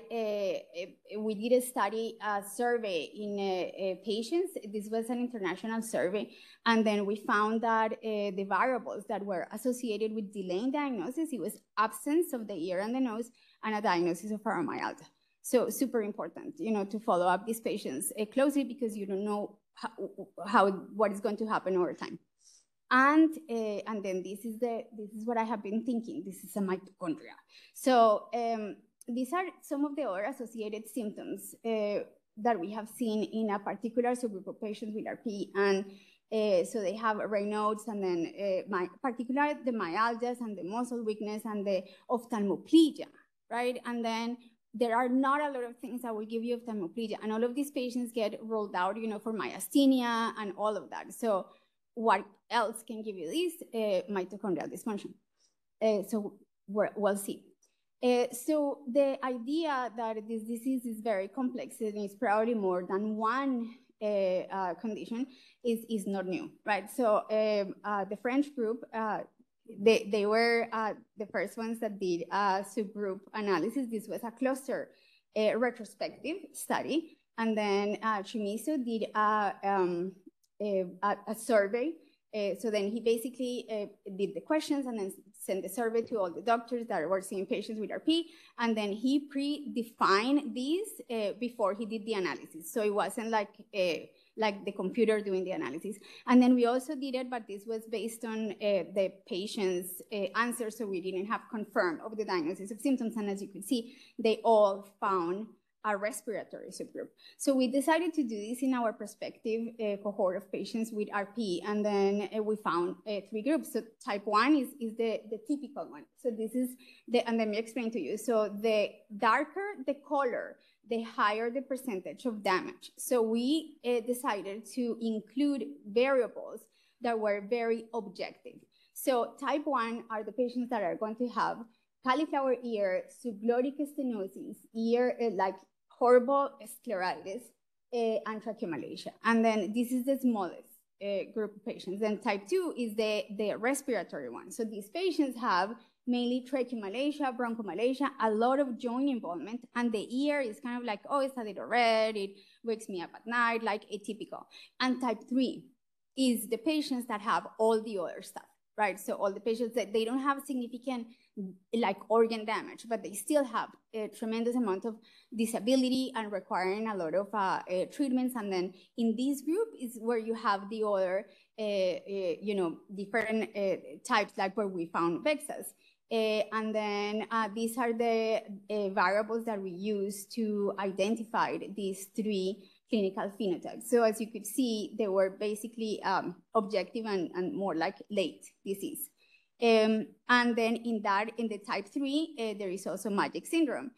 we did a study, a survey in patients. This was an international survey. And then we found that the variables that were associated with delaying diagnosis, it was absence of the ear and the nose and a diagnosis of fibromyalgia. So super important, to follow up these patients closely, because you don't know what is going to happen over time. And then this is what I have been thinking. This is a mitochondria. So these are some of the other associated symptoms that we have seen in a particular subgroup of patients with RP. And so they have Raynaud's, and then particularly the myalgias and the muscle weakness and the ophthalmoplegia, right? And then there are not a lot of things that will give you ophthalmoplegia. And all of these patients get rolled out, for myasthenia and all of that. So what else can give you this? Mitochondrial dysfunction. So we'll see. So the idea that this disease is very complex and it's probably more than one condition is not new, right? So the French group, they were the first ones that did a subgroup analysis. This was a cluster retrospective study. And then Shimizu did a survey. So then he basically did the questions and then sent the survey to all the doctors that were seeing patients with RP. And then he predefined these before he did the analysis. So it wasn't like the computer doing the analysis. And then we also did it, but this was based on the patient's answers. So we didn't have confirmed of the diagnosis of symptoms. And as you can see, they all found a respiratory subgroup. So we decided to do this in our prospective cohort of patients with RP, and then we found 3 groups. So type 1 is the typical one. So this is and let me explain to you. So the darker the color, the higher the percentage of damage. So we decided to include variables that were very objective. So type 1 are the patients that are going to have cauliflower ear, subglottic stenosis, ear like horrible scleritis, and tracheomalacia. And then this is the smallest group of patients. Then type 2 is the respiratory one. So these patients have mainly tracheomalacia, bronchomalacia, a lot of joint involvement, and the ear is kind of like, oh, it's a little red, it wakes me up at night, like atypical. And type 3 is the patients that have all the other stuff, right? So all the patients that they don't have significant like organ damage, but they still have a tremendous amount of disability and requiring a lot of treatments. And then in this group is where you have the other, different types, like where we found VEXAs. And then these are the variables that we use to identify these 3 clinical phenotypes. So as you could see, they were basically objective and more like late disease. And then in the type 3, there is also MAGIC syndrome,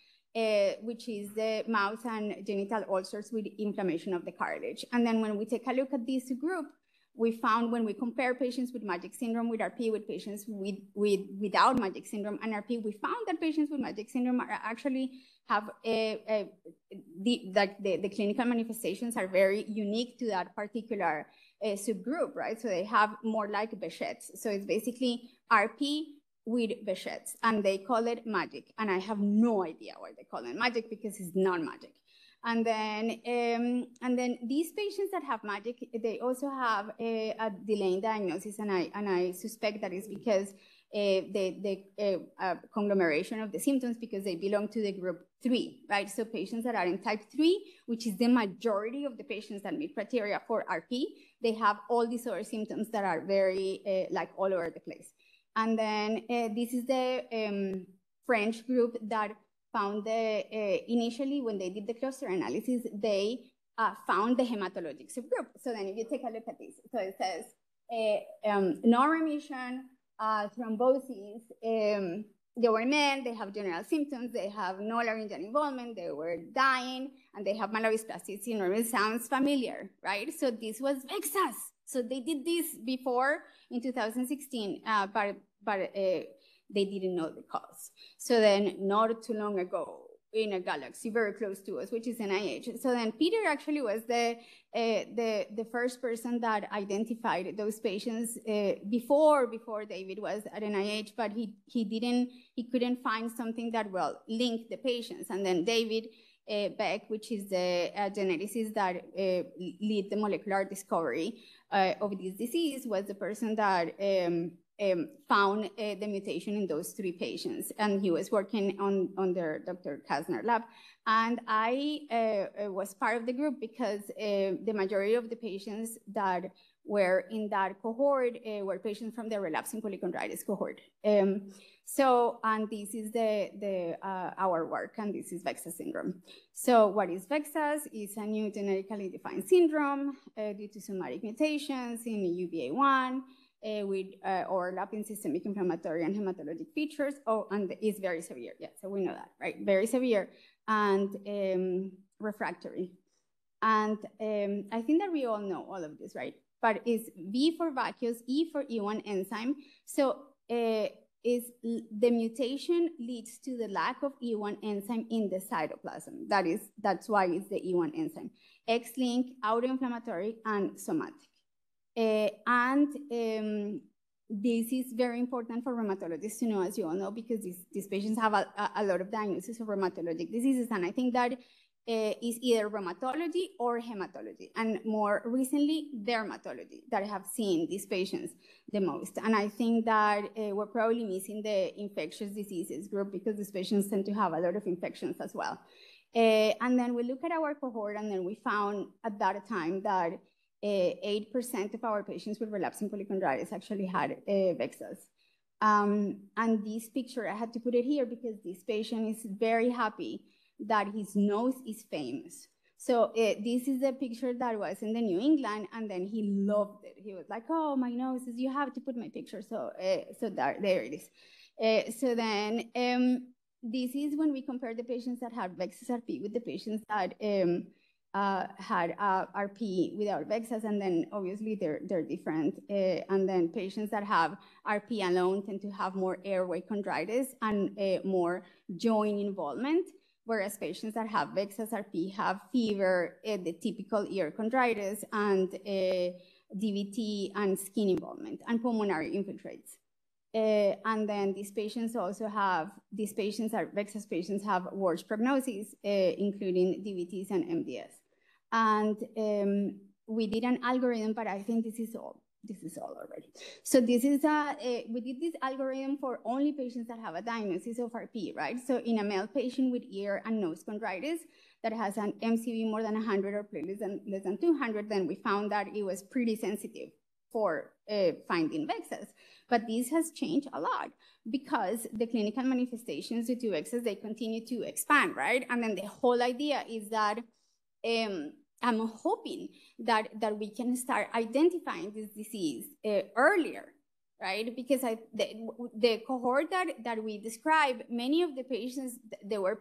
which is the mouth and genital ulcers with inflammation of the cartilage. And then when we take a look at this group, we found when we compare patients with MAGIC syndrome with RP with patients without MAGIC syndrome and RP, we found that patients with MAGIC syndrome are actually have the clinical manifestations are very unique to that particular subgroup, right? So they have more like Behçet's. So it's basically RP with Behçet's, and they call it magic. And I have no idea why they call it magic, because it's not magic. And then these patients that have magic, they also have a delay in diagnosis, and I suspect that is because the conglomeration of the symptoms, because they belong to the group 3, right? So patients that are in type 3, which is the majority of the patients that meet criteria for RP, they have all these other symptoms that are very like all over the place. And then this is the French group that found initially when they did the cluster analysis, they found the hematologic subgroup. So then if you take a look at this, so it says non-remission, thrombosis, they were men, they have general symptoms, they have no laryngeal involvement, they were dying, and they have malarisplastic syndrome. It sounds familiar, right? So this was VEXAS. So they did this before in 2016, but they didn't know the cause. So then not too long ago, in a galaxy very close to us, which is NIH. So then Peter actually was the first person that identified those patients before David was at NIH, but he couldn't find something that linked the patients. And then David Beck, which is the geneticist that lead the molecular discovery of this disease, was the person that found the mutation in those 3 patients, and he was working on their Dr. Kasner lab. And I was part of the group because the majority of the patients that were in that cohort were patients from the relapsing polychondritis cohort. And this is our work, and this is VEXAS syndrome. So what is VEXAS? It's a new genetically defined syndrome due to somatic mutations in UBA1, with overlapping systemic inflammatory and hematologic features. Oh, and it's very severe. Yeah, so we know that, right? Very severe and refractory. And I think that we all know all of this, right? But it's V for vacuous, E for E1 enzyme. So is the mutation leads to the lack of E1 enzyme in the cytoplasm. That's why it's the E1 enzyme. X-linked, autoinflammatory, and somatic. This is very important for rheumatologists to know, as you all know, because these patients have a lot of diagnoses of rheumatologic diseases. And I think that is either rheumatology or hematology, and more recently, dermatology, that have seen these patients the most. And I think that we're probably missing the infectious diseases group, because these patients tend to have a lot of infections as well. And then we look at our cohort, and then we found at that time that 8% of our patients with relapsing polychondritis actually had VEXAS. And this picture, I had to put it here because this patient is very happy that his nose is famous. So this is a picture that was in the New England, and then he loved it. He was like, oh, my nose, you have to put my picture. So there it is. So then this is when we compare the patients that had VEXAS RP with the patients that had RP without VEXAS, and then obviously they're different. And then patients that have RP alone tend to have more airway chondritis and more joint involvement, whereas patients that have VEXAS RP have fever, the typical ear chondritis, and DVT and skin involvement, and pulmonary infiltrates. And then these patients also have, VEXAS patients have worse prognosis, including DVTs and MDS. And we did an algorithm, but I think this is all already. So this is we did this algorithm for only patients that have a diagnosis of RP, right? So in a male patient with ear and nose chondritis that has an MCV more than 100 or less than 200, then we found that it was pretty sensitive for finding VEXAS. But this has changed a lot because the clinical manifestations due to VEXAS, they continue to expand, right? And then the whole idea is that I'm hoping that we can start identifying this disease earlier, right? Because the cohort that we described, many of the patients, they were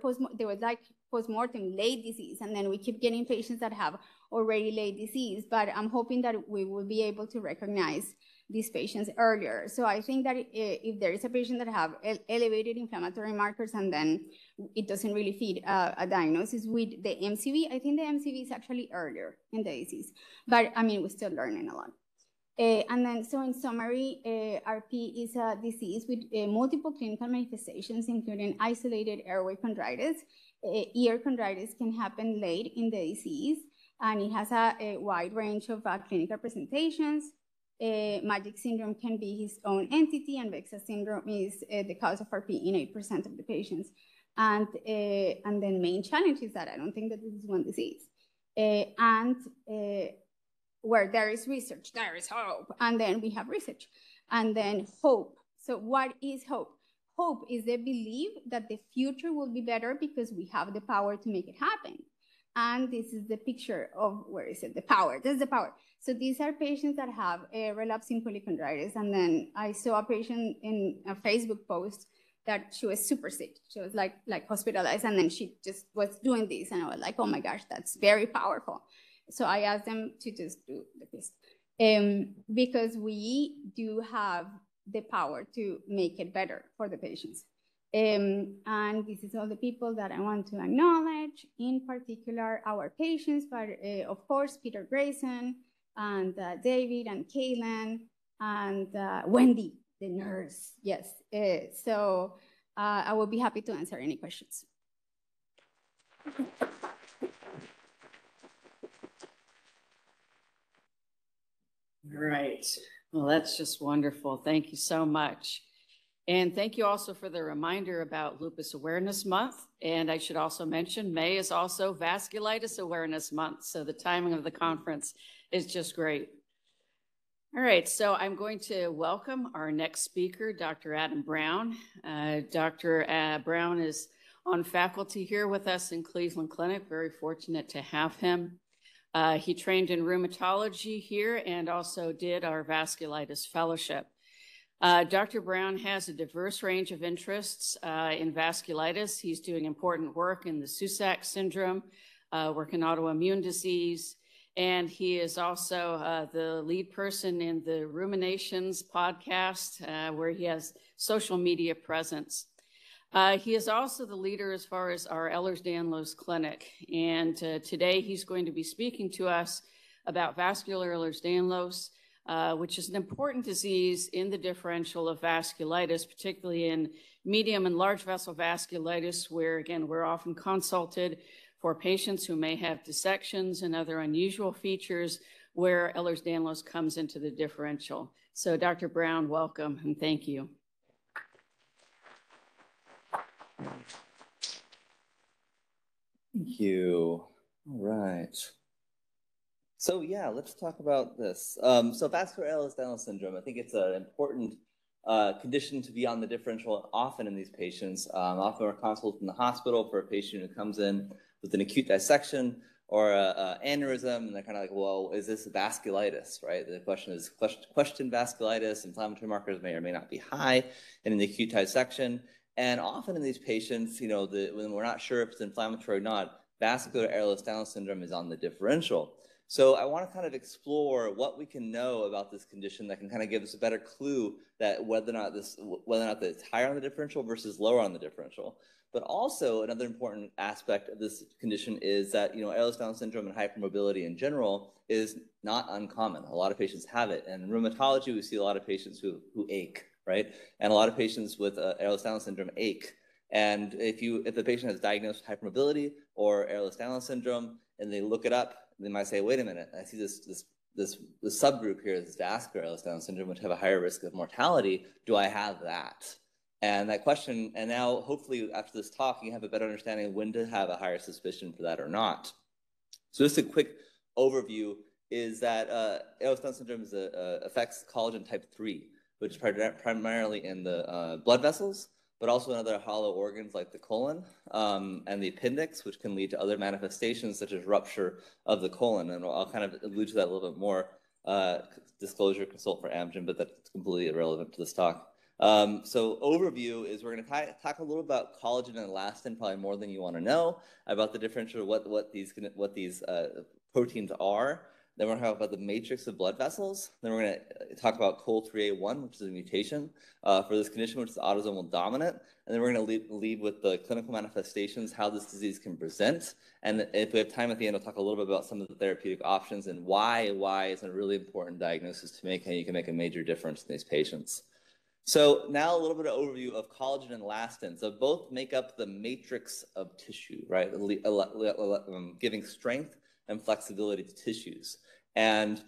like postmortem late disease, and then we keep getting patients that have already late disease. But I'm hoping that we will be able to recognize these patients earlier. So I think that if there is a patient that have elevated inflammatory markers and then it doesn't really fit a diagnosis with the MCV, I think the MCV is actually earlier in the disease. But I mean, we're still learning a lot. And then, so in summary, RP is a disease with multiple clinical manifestations, including isolated airway chondritis. Ear chondritis can happen late in the disease, and it has a wide range of clinical presentations. Magic syndrome can be his own entity, and VEXA syndrome is the cause of RP in 8% of the patients. And then main challenge is that I don't think that this is one disease. Where there is research, there is hope. And then we have research. And then hope. So what is hope? Hope is the belief that the future will be better because we have the power to make it happen. And this is the picture of, where is it? The power. This is the power. So these are patients that have a relapsing polychondritis. And then I saw a patient in a Facebook post that she was super sick. She was like hospitalized, and then she just was doing this. And I was like, oh my gosh, that's very powerful. So I asked them to just do the piece. Because we do have the power to make it better for the patients. And this is all the people that I want to acknowledge, in particular our patients, but of course, Peter Grayson, and David, and Kaylin, and Wendy, the nurse, yes. So I will be happy to answer any questions. All right. Well, that's just wonderful. Thank you so much. And thank you also for the reminder about Lupus Awareness Month. And I should also mention May is also Vasculitis Awareness Month. So the timing of the conference is just great. All right, so I'm going to welcome our next speaker, Dr. Adam Brown. Dr. Brown is on faculty here with us in Cleveland Clinic. Very fortunate to have him. He trained in rheumatology here and also did our vasculitis fellowship. Dr. Brown has a diverse range of interests in vasculitis. He's doing important work in the Susak syndrome, work in autoimmune disease, and he is also the lead person in the Ruminations podcast, where he has social media presence. He is also the leader as far as our Ehlers-Danlos Clinic, and today he's going to be speaking to us about vascular Ehlers-Danlos, which is an important disease in the differential of vasculitis, particularly in medium and large vessel vasculitis, where, again, we're often consulted for patients who may have dissections and other unusual features where Ehlers-Danlos comes into the differential. So, Dr. Brown, welcome, and thank you. Thank you. All right. So yeah, let's talk about this. So vascular Ehlers-Danlos syndrome, I think it's an important condition to be on the differential often in these patients. Often we're consulted in the hospital for a patient who comes in with an acute dissection or an aneurysm, and they're kind of like, well, is this vasculitis, right? The question is question vasculitis, inflammatory markers may or may not be high in an acute dissection. And often in these patients, you know, when we're not sure if it's inflammatory or not, vascular Ehlers-Danlos syndrome is on the differential. So I want to kind of explore what we can know about this condition that can kind of give us a better clue that whether or not it's higher on the differential versus lower on the differential. But also another important aspect of this condition is that, you know, Ehlers-Danlos syndrome and hypermobility in general is not uncommon. A lot of patients have it. And in rheumatology, we see a lot of patients who ache, right? And a lot of patients with Ehlers-Danlos syndrome ache. And if the patient has diagnosed hypermobility or Ehlers-Danlos syndrome and they look it up, they might say, wait a minute, I see this subgroup here, this vascular Ehlers-Danlos syndrome, which have a higher risk of mortality. Do I have that? And that question, and now hopefully after this talk, you have a better understanding of when to have a higher suspicion for that or not. So just a quick overview is that Ehlers-Danlos syndrome affects collagen type 3, which is primarily in the blood vessels, but also in other hollow organs like the colon and the appendix, which can lead to other manifestations such as rupture of the colon. And I'll kind of allude to that a little bit more. Disclosure, consult for Amgen, but that's completely irrelevant to this talk. So overview is we're going to talk a little about collagen and elastin, probably more than you want to know, about the differential, what these proteins are. Then we're going to talk about the matrix of blood vessels. Then we're going to talk about COL3A1, which is a mutation for this condition, which is autosomal dominant. And then we're going to leave with the clinical manifestations, how this disease can present. And if we have time at the end, we'll talk a little bit about some of the therapeutic options and why is a really important diagnosis to make, and you can make a major difference in these patients. So now a little bit of overview of collagen and elastin. So both make up the matrix of tissue, right? Giving strength and flexibility to tissues. And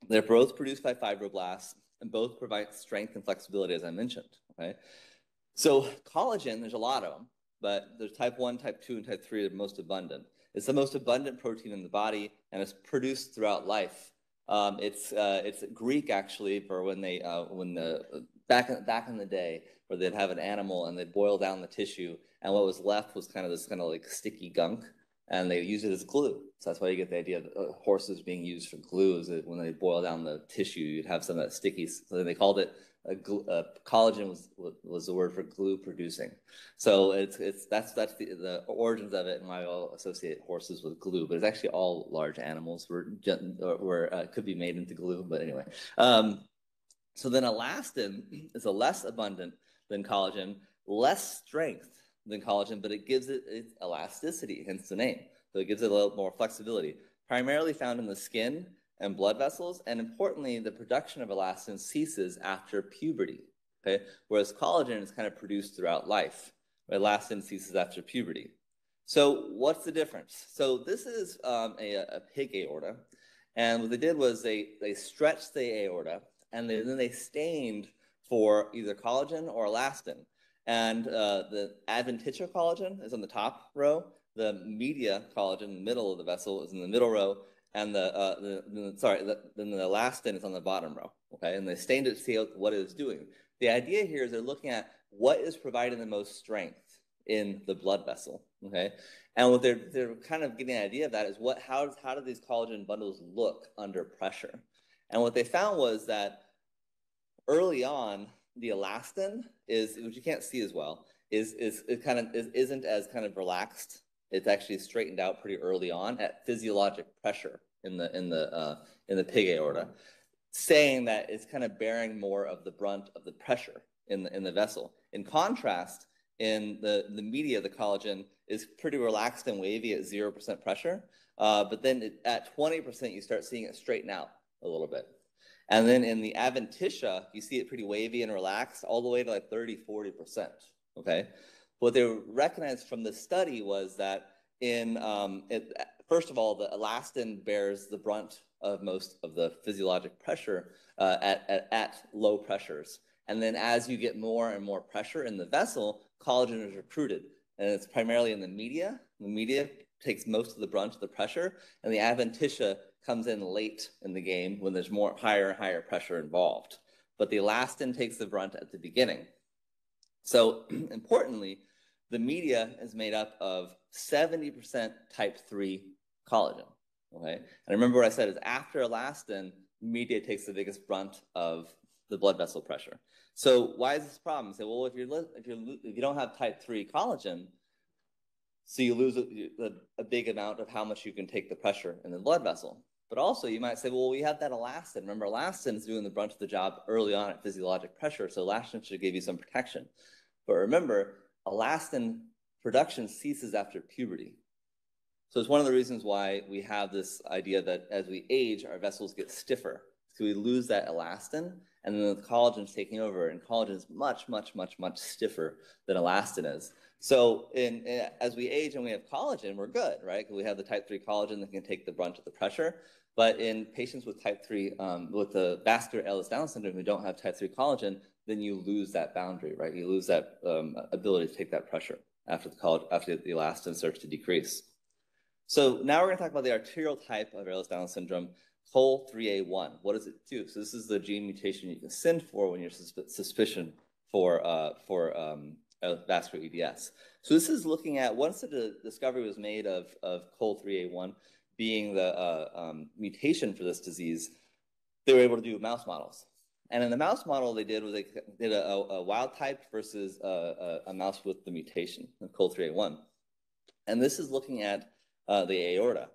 they're both produced by fibroblasts and both provide strength and flexibility, as I mentioned, okay? So collagen, there's a lot of them, but there's type 1, type 2, and type 3 are the most abundant. It's the most abundant protein in the body, and it's produced throughout life. It's Greek, actually, for when back in the day, where they'd have an animal and they'd boil down the tissue, and what was left was kind of this like sticky gunk, and they use it as glue. So that's why you get the idea of horses being used for glue, is that when they boil down the tissue, you'd have some of that sticky. So they called it collagen was the word for glue producing. So that's the origins of it, and why we all associate horses with glue. But it's actually all large animals could be made into glue. But anyway, so then elastin is less abundant than collagen, less strength than collagen, but it gives it its elasticity, hence the name. So it gives it a little more flexibility, primarily found in the skin and blood vessels, and importantly, the production of elastin ceases after puberty, okay? Whereas collagen is kind of produced throughout life. Elastin ceases after puberty. So what's the difference? So this is a pig aorta, and what they did was they stretched the aorta, and then they stained for either collagen or elastin. And the adventitia collagen is on the top row. The media collagen in the middle of the vessel is in the middle row. And then the elastin is on the bottom row. Okay, and they stained it to see what it is doing. The idea here is they're looking at what is providing the most strength in the blood vessel. Okay, and what they're kind of getting an idea of that is how do these collagen bundles look under pressure? And what they found was that early on, the elastin is, which you can't see as well, isn't as kind of relaxed. It's actually straightened out pretty early on at physiologic pressure in the pig aorta, saying that it's kind of bearing more of the brunt of the pressure in the vessel. In contrast, in the media, the collagen is pretty relaxed and wavy at 0% pressure, but then at 20%, you start seeing it straighten out a little bit. And then in the adventitia, you see it pretty wavy and relaxed all the way to like 30–40%, okay? What they recognized from the study was that first of all, the elastin bears the brunt of most of the physiologic pressure at low pressures. And then as you get more and more pressure in the vessel, collagen is recruited. And it's primarily in the media. The media takes most of the brunt of the pressure, and the adventitia comes in late in the game when there's more higher and higher pressure involved. But the elastin takes the brunt at the beginning. So importantly, the media is made up of 70% type 3 collagen, okay? And remember what I said is after elastin, media takes the biggest brunt of the blood vessel pressure. So why is this a problem? You say, well, if you don't have type 3 collagen, so you lose a big amount of how much you can take the pressure in the blood vessel. But also you might say, well, we have that elastin. Remember, elastin is doing the brunt of the job early on at physiologic pressure, so elastin should give you some protection. But remember, elastin production ceases after puberty. So it's one of the reasons why we have this idea that as we age, our vessels get stiffer. So we lose that elastin, and then the collagen is taking over, and collagen is much, much, much, much stiffer than elastin is. So as we age and we have collagen, we're good, right? Because we have the type 3 collagen that can take the brunt of the pressure. But in patients with type 3, with the Vasculitis Down syndrome who don't have type 3 collagen, then you lose that boundary, right? You lose that ability to take that pressure after the elastin starts to decrease. So now we're going to talk about the arterial type of Ehlers-Danlos syndrome, COL3A1. What does it do? So this is the gene mutation you can send for when you're suspicion for vascular EDS. So this is looking at, once the discovery was made of COL3A1 being the mutation for this disease, they were able to do mouse models. And in the mouse model they did was they did a wild type versus a mouse with the mutation of COL3A1. And this is looking at the aorta.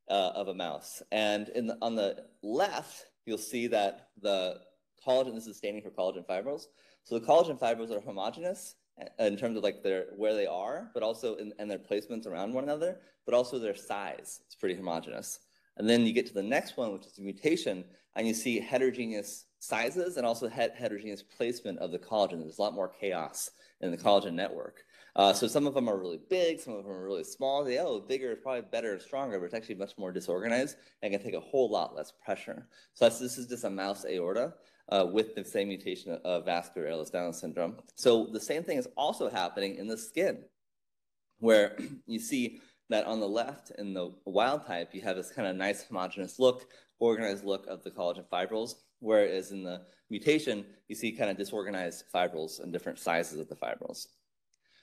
of a mouse. And on the left, you'll see that the collagen, this is staining for collagen fibrils. So the collagen fibrils are homogeneous in terms of like where they are, but also in their placements around one another, but also their size. It's pretty homogeneous. And then you get to the next one, which is the mutation, and you see heterogeneous sizes and also heterogeneous placement of the collagen. There's a lot more chaos in the collagen network. So some of them are really big, some of them are really small. Bigger is probably better and stronger, but it's actually much more disorganized and can take a whole lot less pressure. So this is just a mouse aorta with the same mutation of vascular Ehlers-Danlos syndrome. So the same thing is also happening in the skin, where you see that on the left in the wild type, you have this kind of nice homogeneous look, organized look of the collagen fibrils, whereas in the mutation, you see kind of disorganized fibrils and different sizes of the fibrils.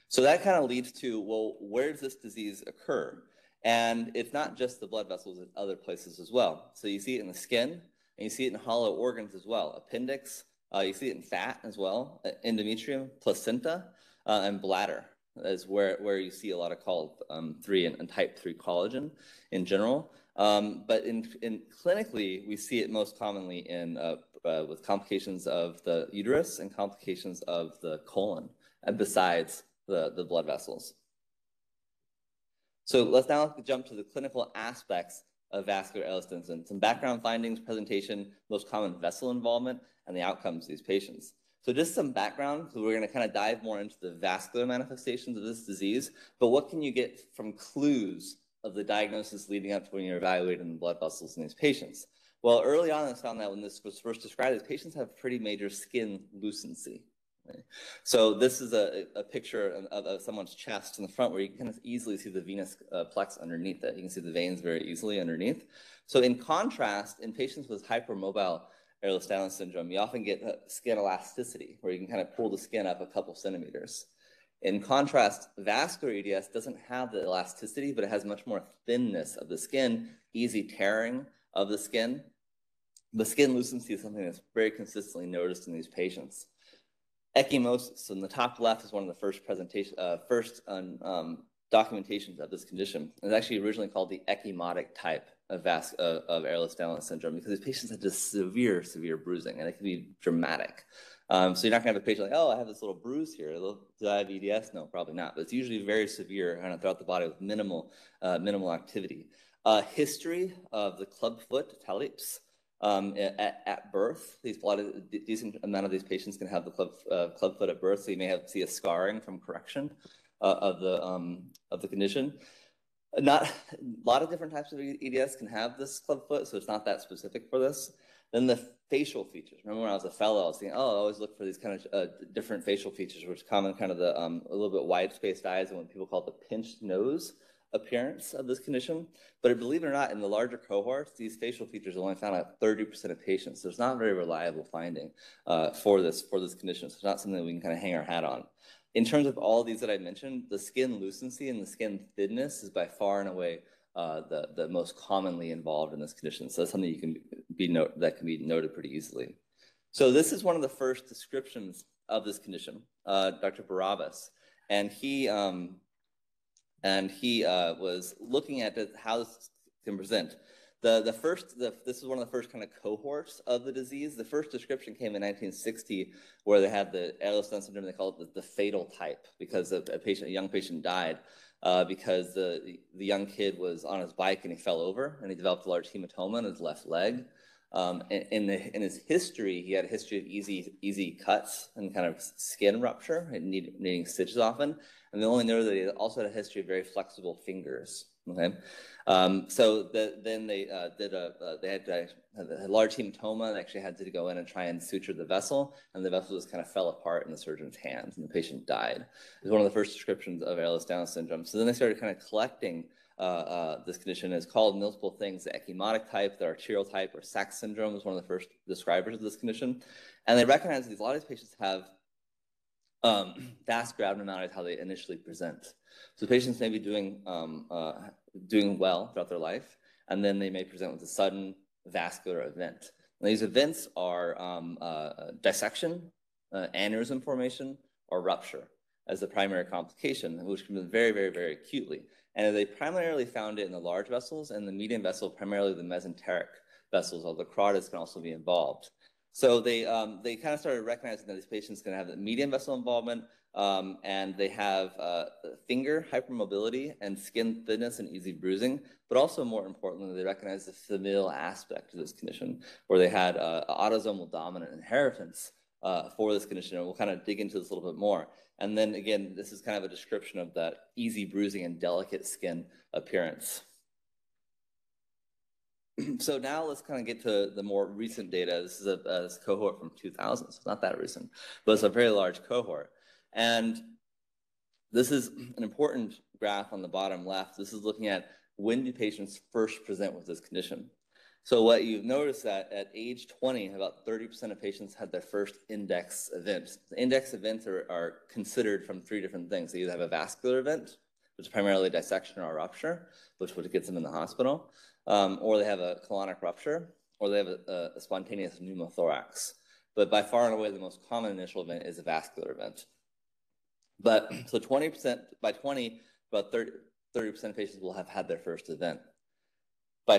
So that kind of leads to, well, where does this disease occur? And it's not just the blood vessels, it's other places as well. So you see it in the skin, and you see it in hollow organs as well. Appendix, you see it in fat as well, endometrium, placenta, and bladder is where you see a lot of COL3 and type 3 collagen in general. But in clinically, we see it most commonly in with complications of the uterus and complications of the colon, and besides the blood vessels. So let's now jump to the clinical aspects of vascular Ehlers-Danlos syndrome. Some background findings, presentation, most common vessel involvement, and the outcomes of these patients. So just some background, so we're going to kind of dive more into the vascular manifestations of this disease, but what can you get from clues of the diagnosis leading up to when you're evaluating the blood vessels in these patients? Well, early on, I found that when this was first described, these patients have pretty major skin lucency. Right? So this is a picture of someone's chest in the front where you can kind of easily see the venous plex underneath it. You can see the veins very easily underneath. So in contrast, in patients with hypermobile Ehlers-Danlos syndrome, you often get skin elasticity, where you can kind of pull the skin up a couple centimeters. In contrast, vascular EDS doesn't have the elasticity, but it has much more thinness of the skin, easy tearing of the skin. The skin lucency is something that's very consistently noticed in these patients. Ecchymosis, in the top left, is one of the first documentations of this condition. It's actually originally called the ecchymotic type of Ehlers-Danlos syndrome because these patients have just severe bruising, and it can be dramatic. So you're not going to have a patient like, oh, I have this little bruise here. Do I have EDS? No, probably not. But it's usually very severe kind of throughout the body with minimal activity. History of the clubfoot talipes. At birth, a decent amount of these patients can have the clubfoot at birth, so you may see a scarring from correction of the condition. A lot of different types of EDS can have this clubfoot, so it's not that specific for this. Then the facial features. Remember when I was a fellow, I was thinking, I always look for these kind of different facial features, which common kind of the a little bit wide-spaced eyes and what people call the pinched nose appearance of this condition. But believe it or not, in the larger cohorts, these facial features are only found at 30% of patients. So it's not a very reliable finding for this condition. So it's not something that we can kind of hang our hat on. In terms of all these that I mentioned, the skin lucency and the skin thinness is by far and away the most commonly involved in this condition. So that's something that can be noted pretty easily. So this is one of the first descriptions of this condition, Dr. Barabbas, and he was looking at how this can present. This is one of the first kind of cohorts of the disease. The first description came in 1960, where they had the Ehlers-Danlos syndrome. They called it the fatal type because a young patient died because the young kid was on his bike and he fell over and he developed a large hematoma in his left leg. In his history, he had a history of easy cuts and kind of skin rupture and needing stitches often. And they only know that he also had a history of very flexible fingers. Okay, so then they had a large hematoma and actually had to go in and try and suture the vessel, and the vessel just kind of fell apart in the surgeon's hands, and the patient died. It was one of the first descriptions of Ehlers-Danlos syndrome. So then they started kind of collecting this condition. Is called multiple things: the ecchymotic type, the arterial type, or Sachs syndrome is one of the first describers of this condition, and they recognize that a lot of these patients have vascular abnormalities how they initially present. So patients may be doing well throughout their life, and then they may present with a sudden vascular event. And these events are dissection, aneurysm formation, or rupture as the primary complication, which can be very, very, very acutely. And they primarily found it in the large vessels, and the median vessel, primarily the mesenteric vessels, although carotids can also be involved. So they kind of started recognizing that these patients can have the median vessel involvement, and they have finger hypermobility and skin thinness and easy bruising, but also more importantly, they recognize the familial aspect of this condition, where they had autosomal dominant inheritance for this condition, and we'll kind of dig into this a little bit more. And then again, this is kind of a description of that easy bruising and delicate skin appearance. So now let's kind of get to the more recent data. This is a cohort from 2000, so it's not that recent, but it's a very large cohort. And this is an important graph on the bottom left. This is looking at when do patients first present with this condition. So what you've noticed that at age 20, about 30% of patients had their first index event. The index events are considered from three different things. They either have a vascular event, which is primarily dissection or rupture, which would get them in the hospital, or they have a colonic rupture, or they have a spontaneous pneumothorax. But by far and away, the most common initial event is a vascular event. But so 20%, by 20, about 30% of patients will have had their first event. By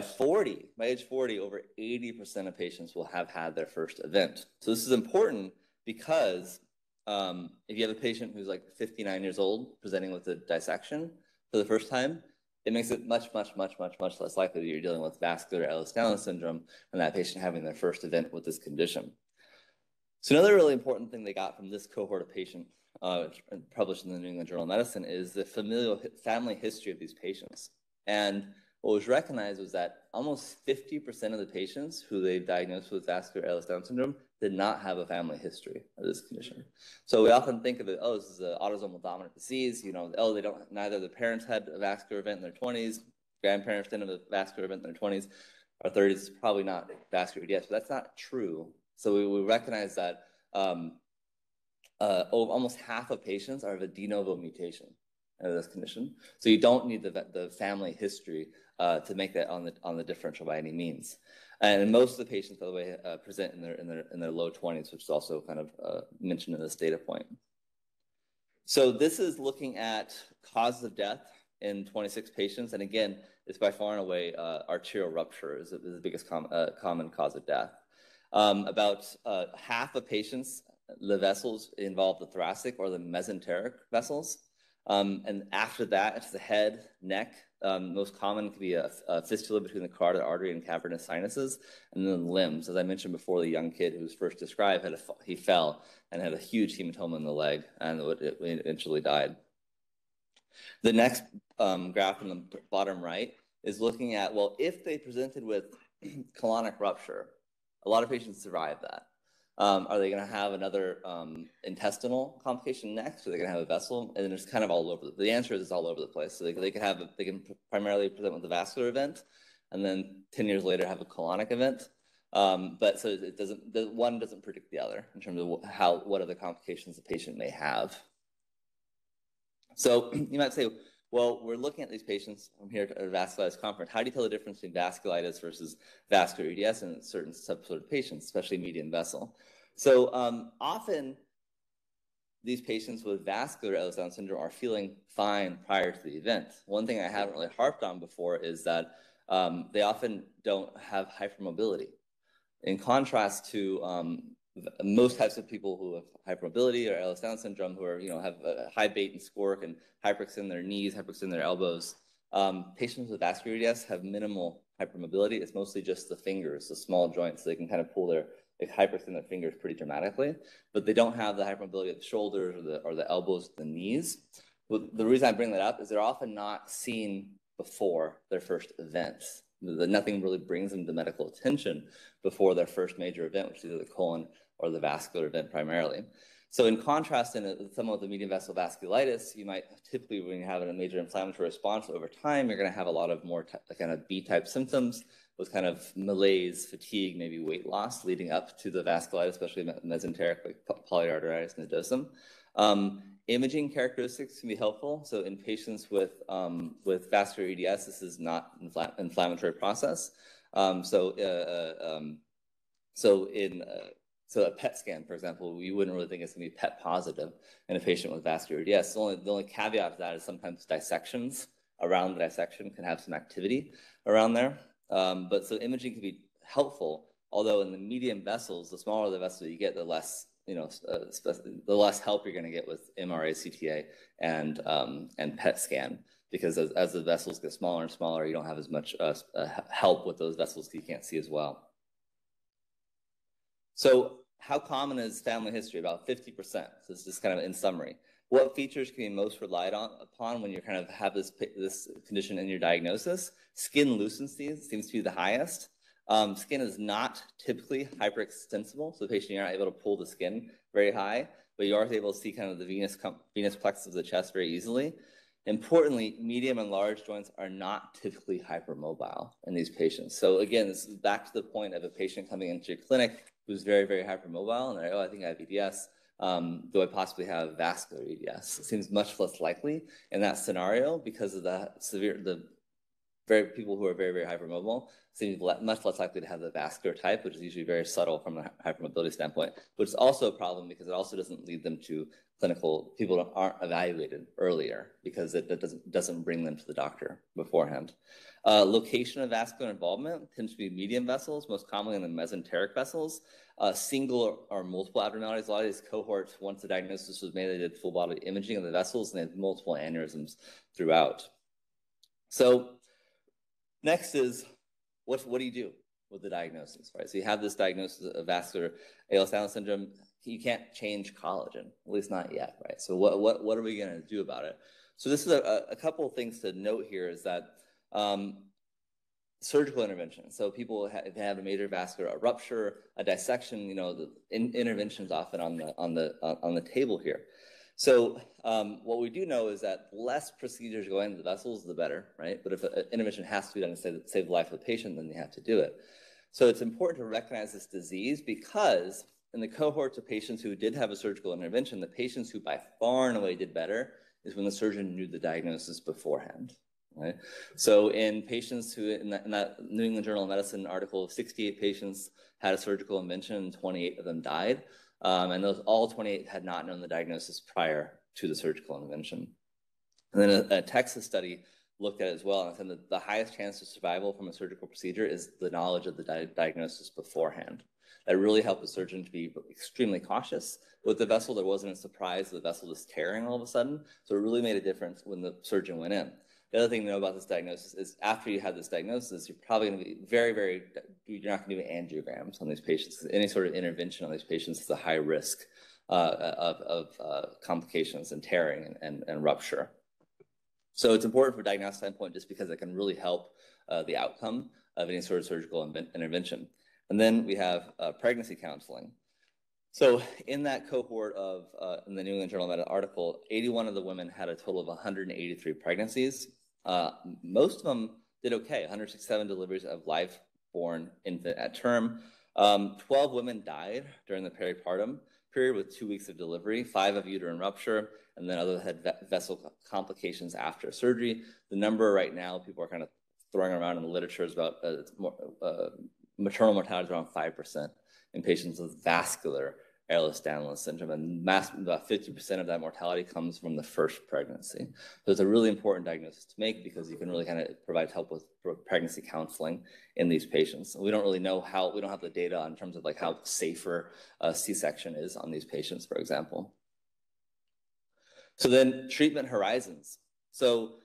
age 40, over 80% of patients will have had their first event. So this is important because if you have a patient who's like 59 years old presenting with a dissection for the first time, it makes it much less likely that you're dealing with vascular Ehlers-Danlos syndrome and that patient having their first event with this condition. So another really important thing they got from this cohort of patients published in the New England Journal of Medicine is the family history of these patients. And what was recognized was that almost 50% of the patients who they diagnosed with vascular Ehlers-Danlos syndrome did not have a family history of this condition. So we often think of it, oh, this is an autosomal dominant disease. Oh, neither of the parents had a vascular event in their 20s, grandparents didn't have a vascular event in their 20s, or 30s. It's probably not vascular EDS, but that's not true. So we recognize that almost half of patients are of a de novo mutation of this condition. So you don't need the family history to make that on the differential by any means. And most of the patients, by the way, present in their low 20s, which is also kind of mentioned in this data point. So this is looking at causes of death in 26 patients, and again, it's by far and away arterial rupture is the biggest common cause of death. About half of patients, the vessels involve the thoracic or the mesenteric vessels. And after that, it's the head, neck. Most common could be a fistula between the carotid artery and cavernous sinuses, and then limbs. As I mentioned before, the young kid who was first described, he fell and had a huge hematoma in the leg, and it eventually died. The next graph on the bottom right is looking at, well, if they presented with colonic rupture, a lot of patients survive that. Are they going to have another intestinal complication next? Are they going to have a vessel? And then it's kind of all over. The answer is it's all over the place. So they can primarily present with a vascular event, and then 10 years later have a colonic event. But so one doesn't predict the other in terms of what other complications the patient may have. So you might say, well, we're looking at these patients. I'm here at a vasculitis conference. How do you tell the difference between vasculitis versus vascular EDS in certain subsort of patients, especially median vessel? So often these patients with vascular Ehlers-Danlos syndrome are feeling fine prior to the event. One thing I haven't really harped on before is that they often don't have hypermobility. In contrast to most types of people who have hypermobility or Ehlers-Danlos syndrome, who are, have a high bait and squark and hyperextend their knees, hyperextend their elbows, patients with vascular EDS have minimal hypermobility. It's mostly just the fingers, the small joints. So they can kind of they hyperextend their fingers pretty dramatically, but they don't have the hypermobility of the shoulders or the elbows, the knees. But the reason I bring that up is they're often not seen before their first events. Nothing really brings them to medical attention before their first major event, which is either the colon or the vascular event primarily. So in contrast, in someone with a medium vessel vasculitis, you might typically, when you have a major inflammatory response over time, you're going to have a lot of more kind of B-type symptoms with kind of malaise, fatigue, maybe weight loss leading up to the vasculitis, especially mesenteric, like polyarteritis nodosa. Imaging characteristics can be helpful. So in patients with vascular EDS, this is not an inflammatory process. So a PET scan, for example, you wouldn't really think it's going to be PET positive in a patient with vascular EDS. The only caveat to that is sometimes dissections around the dissection can have some activity around there. But so imaging can be helpful, although in the medium vessels, the smaller the vessel you get, the less, the less help you're going to get with MRA, CTA, and PET scan, because as the vessels get smaller and smaller, you don't have as much help with those vessels you can't see as well. So how common is family history? About 50%. So this is kind of in summary. What features can be most relied upon when you kind of have this condition in your diagnosis? Skin lucency seems to be the highest. Skin is not typically hyperextensible, so the patient, you're not able to pull the skin very high, but you are able to see kind of the venous plexus of the chest very easily. Importantly, medium and large joints are not typically hypermobile in these patients. So again, this is back to the point of a patient coming into your clinic who's very, very hypermobile, and they're like, oh, I think I have EDS. Do I possibly have vascular EDS? It seems much less likely in that scenario because of people who are very, very hypermobile seem much less likely to have the vascular type, which is usually very subtle from a hypermobility standpoint. But it's also a problem because it also doesn't lead them to people that aren't evaluated earlier, because it doesn't bring them to the doctor beforehand. Location of vascular involvement tends to be medium vessels, most commonly in the mesenteric vessels. Single or multiple abnormalities. A lot of these cohorts, once the diagnosis was made, they did full body imaging of the vessels, and they had multiple aneurysms throughout. So next is, what do you do with the diagnosis, right? So you have this diagnosis of vascular Ehlers-Danlos syndrome. You can't change collagen, at least not yet, right? So what are we going to do about it? So this is a couple of things to note here is that surgical intervention. So people if they have a major vascular rupture, a dissection, the intervention is often on the table here. So what we do know is that less procedures going into the vessels, the better, right? But if an intervention has to be done to save the life of the patient, then you have to do it. So it's important to recognize this disease, because in the cohorts of patients who did have a surgical intervention, the patients who by far and away did better is when the surgeon knew the diagnosis beforehand. Right? So in patients who, in that New England Journal of Medicine article, 68 patients had a surgical intervention and 28 of them died. And all 28 had not known the diagnosis prior to the surgical intervention. And then a Texas study looked at it as well, and said that the highest chance of survival from a surgical procedure is the knowledge of the diagnosis beforehand. That really helped the surgeon to be extremely cautious. With the vessel, there wasn't a surprise of the vessel just tearing all of a sudden. So it really made a difference when the surgeon went in. The other thing to know about this diagnosis is after you have this diagnosis, you're probably going to be you're not going to do angiograms on these patients. Any sort of intervention on these patients is a high risk of complications and tearing and rupture. So it's important from a diagnostic standpoint just because it can really help the outcome of any sort of surgical intervention. And then we have pregnancy counseling. So in that cohort of, in the New England Journal of Medicine article, 81 of the women had a total of 183 pregnancies. Most of them did okay, 167 deliveries of live-born infant at term. 12 women died during the peripartum period with 2 weeks of delivery, 5 of uterine rupture, and then others had vessel complications after surgery. The number right now, people are kind of throwing around in the literature, is about maternal mortality is around 5% in patients with vascular Ehlers-Danlos syndrome, and about 50% of that mortality comes from the first pregnancy. So it's a really important diagnosis to make, because you can really kind of provide help with pregnancy counseling in these patients. We don't really know we don't have the data in terms of like how safer C-section is on these patients, for example. So then treatment horizons. So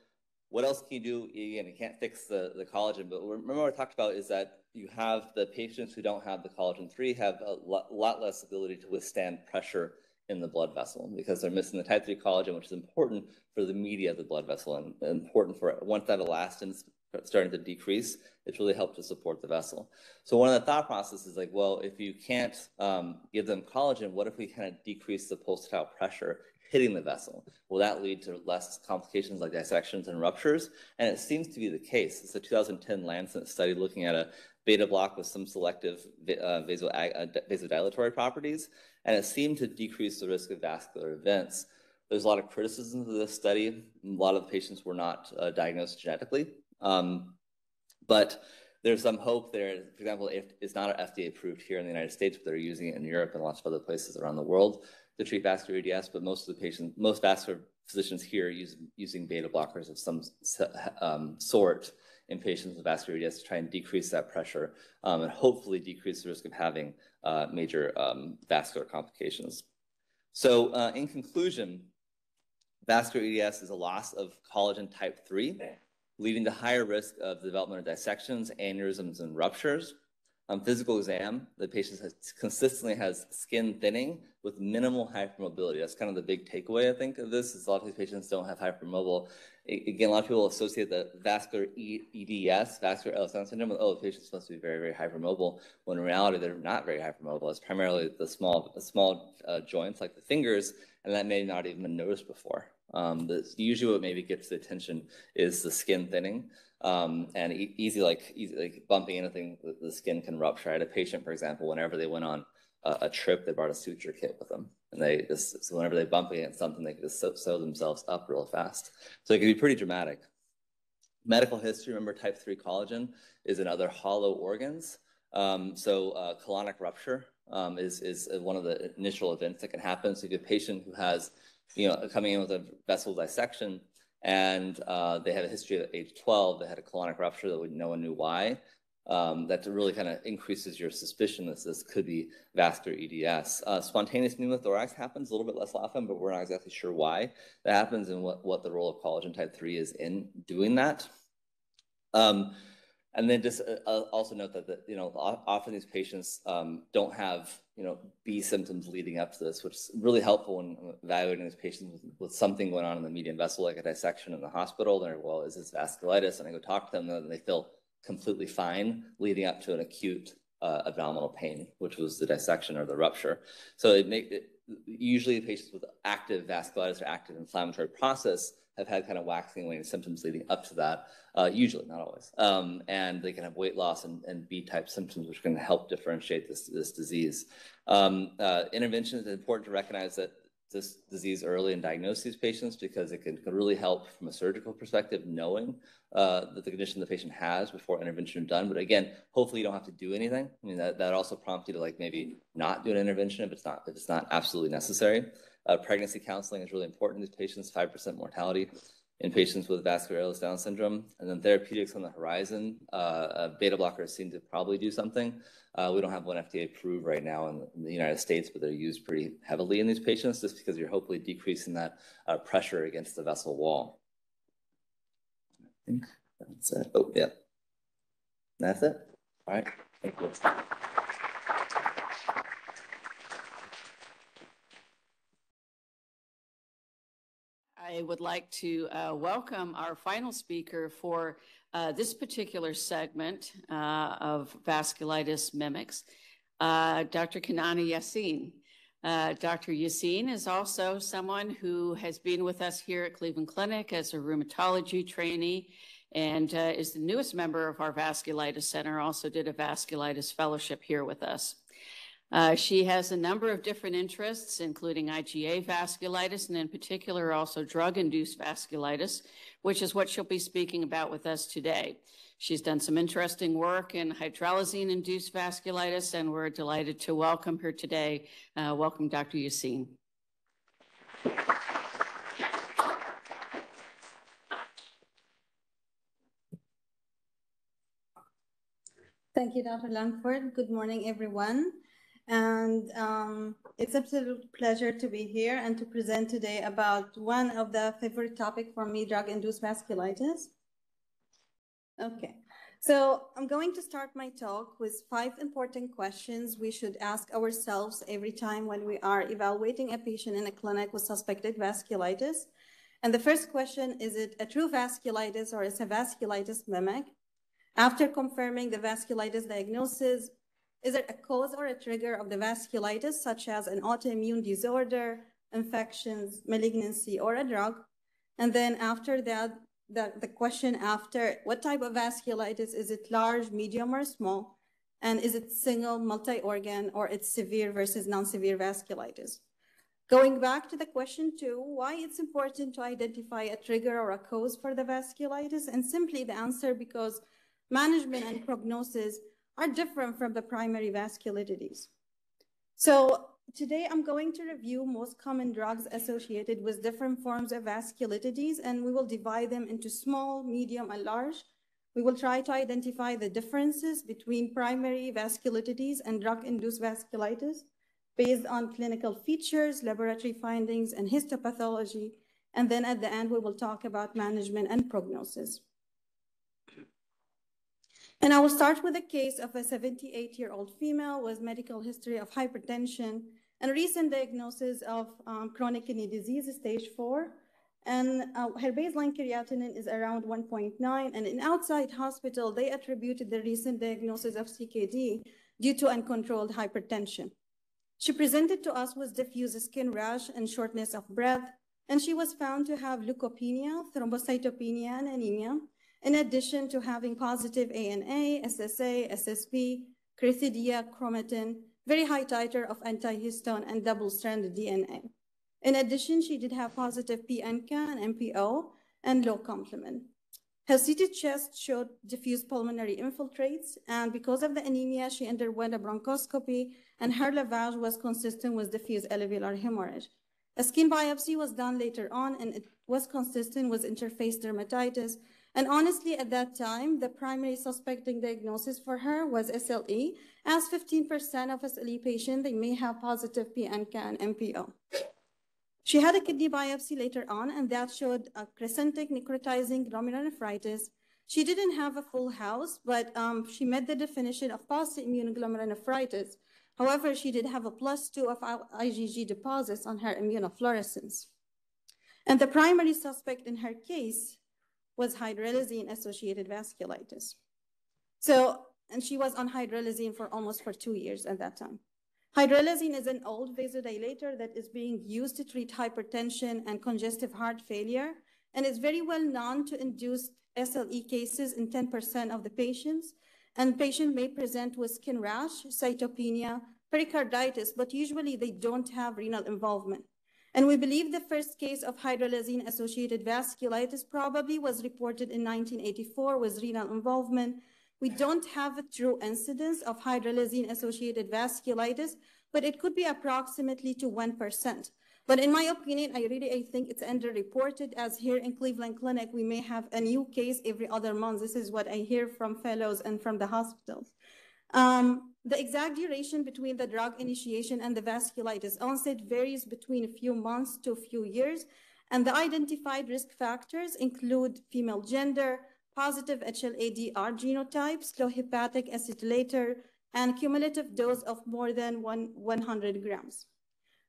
what else can you do? Again, you can't fix the collagen, but remember what I talked about is that you have the patients who don't have the collagen 3 have a lot less ability to withstand pressure in the blood vessel, because they're missing the type 3 collagen, which is important for the media of the blood vessel, and important for once that elastin is starting to decrease, it's really helped to support the vessel. So one of the thought processes is like, well, if you can't give them collagen, what if we kind of decrease the pulsatile pressure hitting the vessel? Will that lead to less complications like dissections and ruptures? And it seems to be the case. It's a 2010 Lancet study looking at a beta block with some selective vasodilatory properties, and it seemed to decrease the risk of vascular events. There's a lot of criticism of this study. A lot of the patients were not diagnosed genetically, but there's some hope there. For example, it's not FDA approved here in the United States, but they're using it in Europe and lots of other places around the world to treat vascular EDS, but most vascular physicians here using beta blockers of some sort in patients with vascular EDS to try and decrease that pressure and hopefully decrease the risk of having major vascular complications. So in conclusion, vascular EDS is a loss of collagen type 3, leading to higher risk of the development of dissections, aneurysms, and ruptures. Physical exam, the patient consistently has skin thinning with minimal hypermobility. That's kind of the big takeaway, I think, of this, is a lot of these patients don't have hypermobile. Again, a lot of people associate the vascular EDS, vascular Ehlers-Danlos syndrome, with, oh, the patient's supposed to be very, very hypermobile, when in reality, they're not very hypermobile. It's primarily the small joints, like the fingers, and that may not even been noticed before. Usually what maybe gets the attention is the skin thinning. And easy like bumping anything, the skin can rupture. I had a patient, for example, whenever they went on a trip, they brought a suture kit with them. And so whenever they bump against something, they could just sew themselves up real fast. So it can be pretty dramatic. Medical history, remember type 3 collagen is in other hollow organs. Colonic rupture is one of the initial events that can happen. So if you have a patient who has, coming in with a vessel dissection, and they had a history at age 12, they had a colonic rupture that no one knew why. That really kind of increases your suspicion that this could be vascular EDS. Spontaneous pneumothorax happens a little bit less often, but we're not exactly sure why that happens and what the role of collagen type 3 is in doing that. And then just also note that often these patients don't have B symptoms leading up to this, which is really helpful when evaluating these patients with something going on in the median vessel, like a dissection in the hospital. They're, well, is this vasculitis? And I go talk to them, and they feel completely fine leading up to an acute abdominal pain, which was the dissection or the rupture. So usually patients with active vasculitis or active inflammatory process have had kind of waxing and waning symptoms leading up to that, usually, not always. And they can have weight loss and B-type symptoms, which can help differentiate this disease. Intervention is important to recognize that this disease early and diagnose these patients, because it can really help from a surgical perspective, knowing that the condition the patient has before intervention is done. But again, hopefully you don't have to do anything. I mean, that also prompts you to maybe not do an intervention if it's not absolutely necessary. Pregnancy counseling is really important in these patients, 5% mortality in patients with vascular Ehlers-Danlos syndrome. And then therapeutics on the horizon. Beta blockers seem to probably do something. We don't have one FDA approved right now in the United States, but they're used pretty heavily in these patients just because you're hopefully decreasing that pressure against the vessel wall. I think that's it. Oh, yeah. That's it. All right. Thank you. I would like to welcome our final speaker for this particular segment of vasculitis mimics, Dr. Kinanah Yaseen. Dr. Yaseen is also someone who has been with us here at Cleveland Clinic as a rheumatology trainee and is the newest member of our vasculitis center, also did a vasculitis fellowship here with us. She has a number of different interests, including IgA vasculitis, and in particular also drug-induced vasculitis, which is what she'll be speaking about with us today. She's done some interesting work in hydralazine-induced vasculitis, and we're delighted to welcome her today. Welcome, Dr. Yaseen. Thank you, Dr. Langford. Good morning, everyone. And it's an absolute pleasure to be here and to present today about one of the favorite topics for me, drug-induced vasculitis. Okay, so I'm going to start my talk with 5 important questions we should ask ourselves every time when we are evaluating a patient in a clinic with suspected vasculitis. And the first question, is it a true vasculitis or is it a vasculitis mimic? After confirming the vasculitis diagnosis, is it a cause or a trigger of the vasculitis, such as an autoimmune disorder, infections, malignancy, or a drug? And then after that, the question after, what type of vasculitis? Is it large, medium, or small? And is it single, multi-organ, or it's severe versus non-severe vasculitis? Going back to the question 2, why it's important to identify a trigger or a cause for the vasculitis? And simply the answer, because management and prognosis are different from the primary vasculitides. So today I'm going to review most common drugs associated with different forms of vasculitides, and we will divide them into small, medium, and large. We will try to identify the differences between primary vasculitides and drug-induced vasculitis based on clinical features, laboratory findings, and histopathology. And then at the end, we will talk about management and prognosis. And I will start with a case of a 78-year-old female with medical history of hypertension and recent diagnosis of chronic kidney disease, stage 4. And her baseline creatinine is around 1.9. And in outside hospital, they attributed the recent diagnosis of CKD due to uncontrolled hypertension. She presented to us with diffuse skin rash and shortness of breath, and she was found to have leukopenia, thrombocytopenia, and anemia, in addition to having positive ANA, SSA, SSP, crithidia, chromatin, very high titer of antihistone, and double-stranded DNA. In addition, she did have positive PANCA and MPO and low complement. Her CT chest showed diffuse pulmonary infiltrates, and because of the anemia, she underwent a bronchoscopy, and her lavage was consistent with diffuse alveolar hemorrhage. A skin biopsy was done later on, and it was consistent with interface dermatitis. And honestly, at that time, the primary suspecting diagnosis for her was SLE, as 15% of SLE patients, they may have positive PANCA and MPO. She had a kidney biopsy later on, and that showed a crescentic necrotizing glomerulonephritis. She didn't have a full house, but she met the definition of post-immune glomerulonephritis. However, she did have a +2 of IgG deposits on her immunofluorescence. And the primary suspect in her case was hydralazine-associated vasculitis. And she was on hydralazine for almost 2 years at that time. Hydralazine is an old vasodilator that is being used to treat hypertension and congestive heart failure, and it's very well known to induce SLE cases in 10% of the patients. And patients may present with skin rash, cytopenia, pericarditis, but usually they don't have renal involvement. And we believe the first case of hydralazine-associated vasculitis probably was reported in 1984 with renal involvement. We don't have a true incidence of hydralazine-associated vasculitis, but it could be approximately to 1%. But in my opinion, I think it's underreported, as here in Cleveland Clinic, we may have a new case every other month. This is what I hear from fellows and from the hospitals. The exact duration between the drug initiation and the vasculitis onset varies between a few months to a few years, and the identified risk factors include female gender, positive HLA-DR genotype, slow hepatic acetylator, and cumulative dose of more than 100 grams.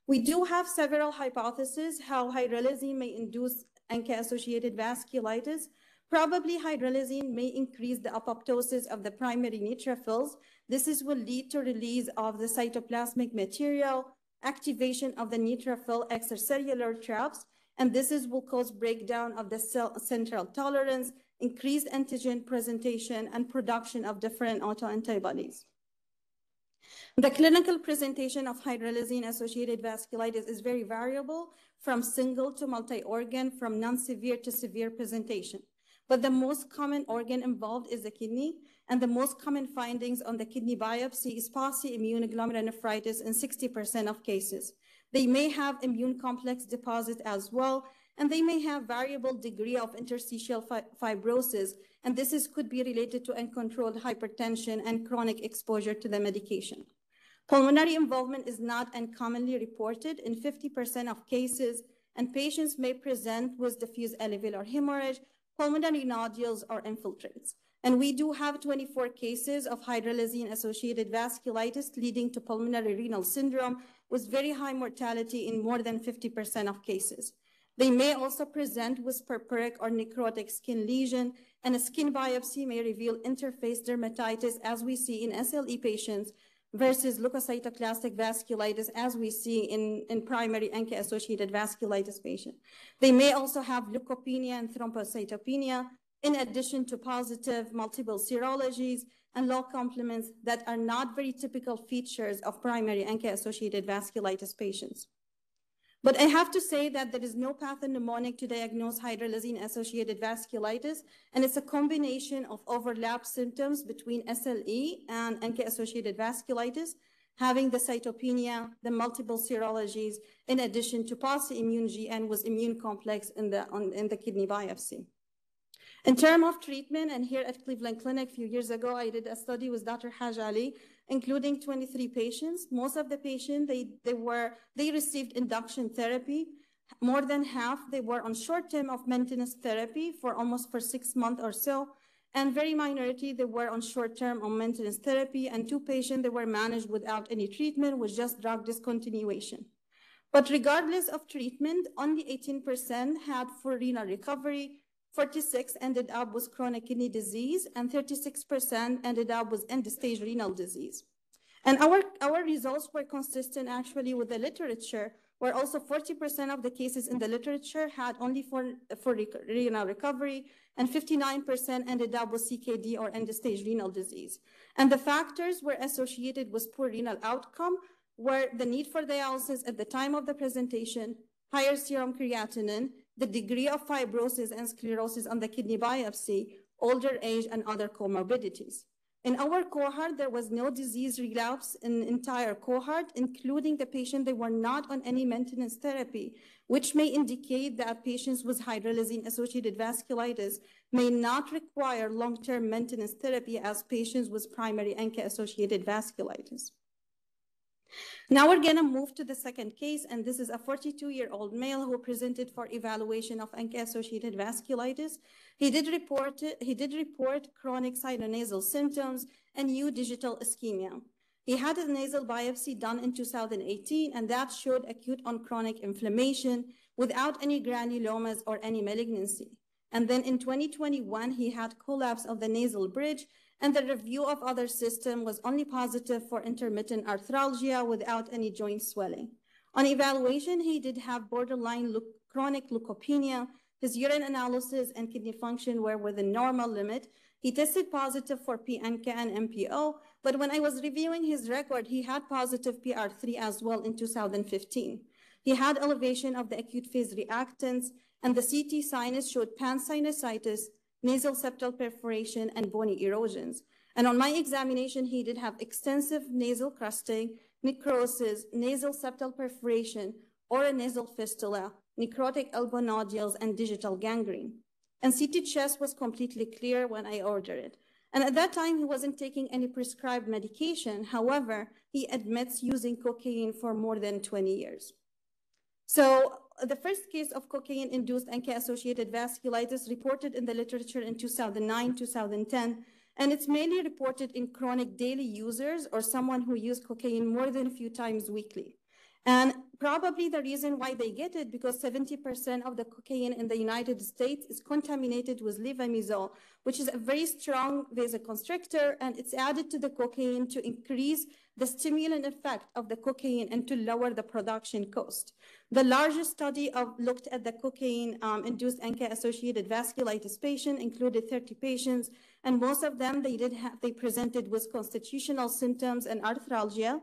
We do have several hypotheses how hydralazine may induce ANCA-associated vasculitis. Probably hydralazine may increase the apoptosis of the primary neutrophils. This will lead to release of the cytoplasmic material, activation of the neutrophil extracellular traps, and this will cause breakdown of the cell central tolerance, increased antigen presentation, and production of different autoantibodies. The clinical presentation of hydralazine-associated vasculitis is very variable, from single to multi-organ, from non-severe to severe presentation. But the most common organ involved is the kidney, and the most common findings on the kidney biopsy is post-immune glomerulonephritis in 60% of cases. They may have immune complex deposit as well, and they may have variable degree of interstitial fibrosis, and this could be related to uncontrolled hypertension and chronic exposure to the medication. Pulmonary involvement is not uncommonly reported in 50% of cases, and patients may present with diffuse alveolar hemorrhage, pulmonary nodules, or infiltrates. And we do have 24 cases of hydralazine-associated vasculitis leading to pulmonary renal syndrome with very high mortality in more than 50% of cases. They may also present with purpuric or necrotic skin lesion, and a skin biopsy may reveal interface dermatitis, as we see in SLE patients, versus leukocytoclastic vasculitis, as we see in primary ANCA-associated vasculitis patients. They may also have leukopenia and thrombocytopenia, in addition to positive multiple serologies and low complements that are not very typical features of primary ANCA-associated vasculitis patients. But I have to say that there is no pathognomonic to diagnose hydralazine-associated vasculitis, and it's a combination of overlap symptoms between SLE and ANCA-associated vasculitis. having the cytopenia, the multiple serologies, in addition to PsA immune GN was immune complex in the kidney biopsy. In terms of treatment, and here at Cleveland Clinic a few years ago, I did a study with Dr. Haj Ali, including 23 patients. Most of the patients, they received induction therapy. More than half, they were on short term of maintenance therapy for almost 6 months or so. And very minority, they were on short term on maintenance therapy. And 2 patients, they were managed without any treatment with just drug discontinuation. But regardless of treatment, only 18% had full renal recovery, 46% ended up with chronic kidney disease, and 36% ended up with end-stage renal disease. And our results were consistent actually with the literature, where also 40% of the cases in the literature had only for renal recovery, and 59% ended up with CKD or end-stage renal disease. And the factors were associated with poor renal outcome, were the need for dialysis at the time of the presentation, higher serum creatinine, the degree of fibrosis and sclerosis on the kidney biopsy, older age, and other comorbidities. In our cohort, there was no disease relapse in the entire cohort, including the patient that were not on any maintenance therapy, which may indicate that patients with hydrolysine-associated vasculitis may not require long-term maintenance therapy as patients with primary ANCA-associated vasculitis. Now we're going to move to the second case, and this is a 42-year-old male who presented for evaluation of ANCA-associated vasculitis. He did report chronic sinonasal symptoms and new digital ischemia. He had a nasal biopsy done in 2018, and that showed acute on chronic inflammation without any granulomas or any malignancy. And then in 2021, he had collapse of the nasal bridge, and the review of other system was only positive for intermittent arthralgia without any joint swelling. On evaluation, he did have borderline chronic leukopenia. His urine analysis and kidney function were within normal limit. He tested positive for ANCA and MPO, but when I was reviewing his record, he had positive PR3 as well in 2015. He had elevation of the acute phase reactants, and the CT sinus showed pansinusitis, nasal septal perforation, and bony erosions. And on my examination, he did have extensive nasal crusting, necrosis, nasal septal perforation, oronasal fistula, necrotic elbow nodules, and digital gangrene. And CT chest was completely clear when I ordered it. And at that time, he wasn't taking any prescribed medication. However, he admits using cocaine for more than 20 years. So the first case of cocaine-induced ANCA-associated vasculitis reported in the literature in 2009, 2010, and it's mainly reported in chronic daily users or someone who used cocaine more than a few times weekly. And probably the reason why they get it, because 70% of the cocaine in the United States is contaminated with levamisole, which is a very strong vasoconstrictor, and it's added to the cocaine to increase the stimulant effect of the cocaine and to lower the production cost. The largest study looked at the cocaine-induced ANCA-associated vasculitis patient, included 30 patients, and most of them, they presented with constitutional symptoms and arthralgia.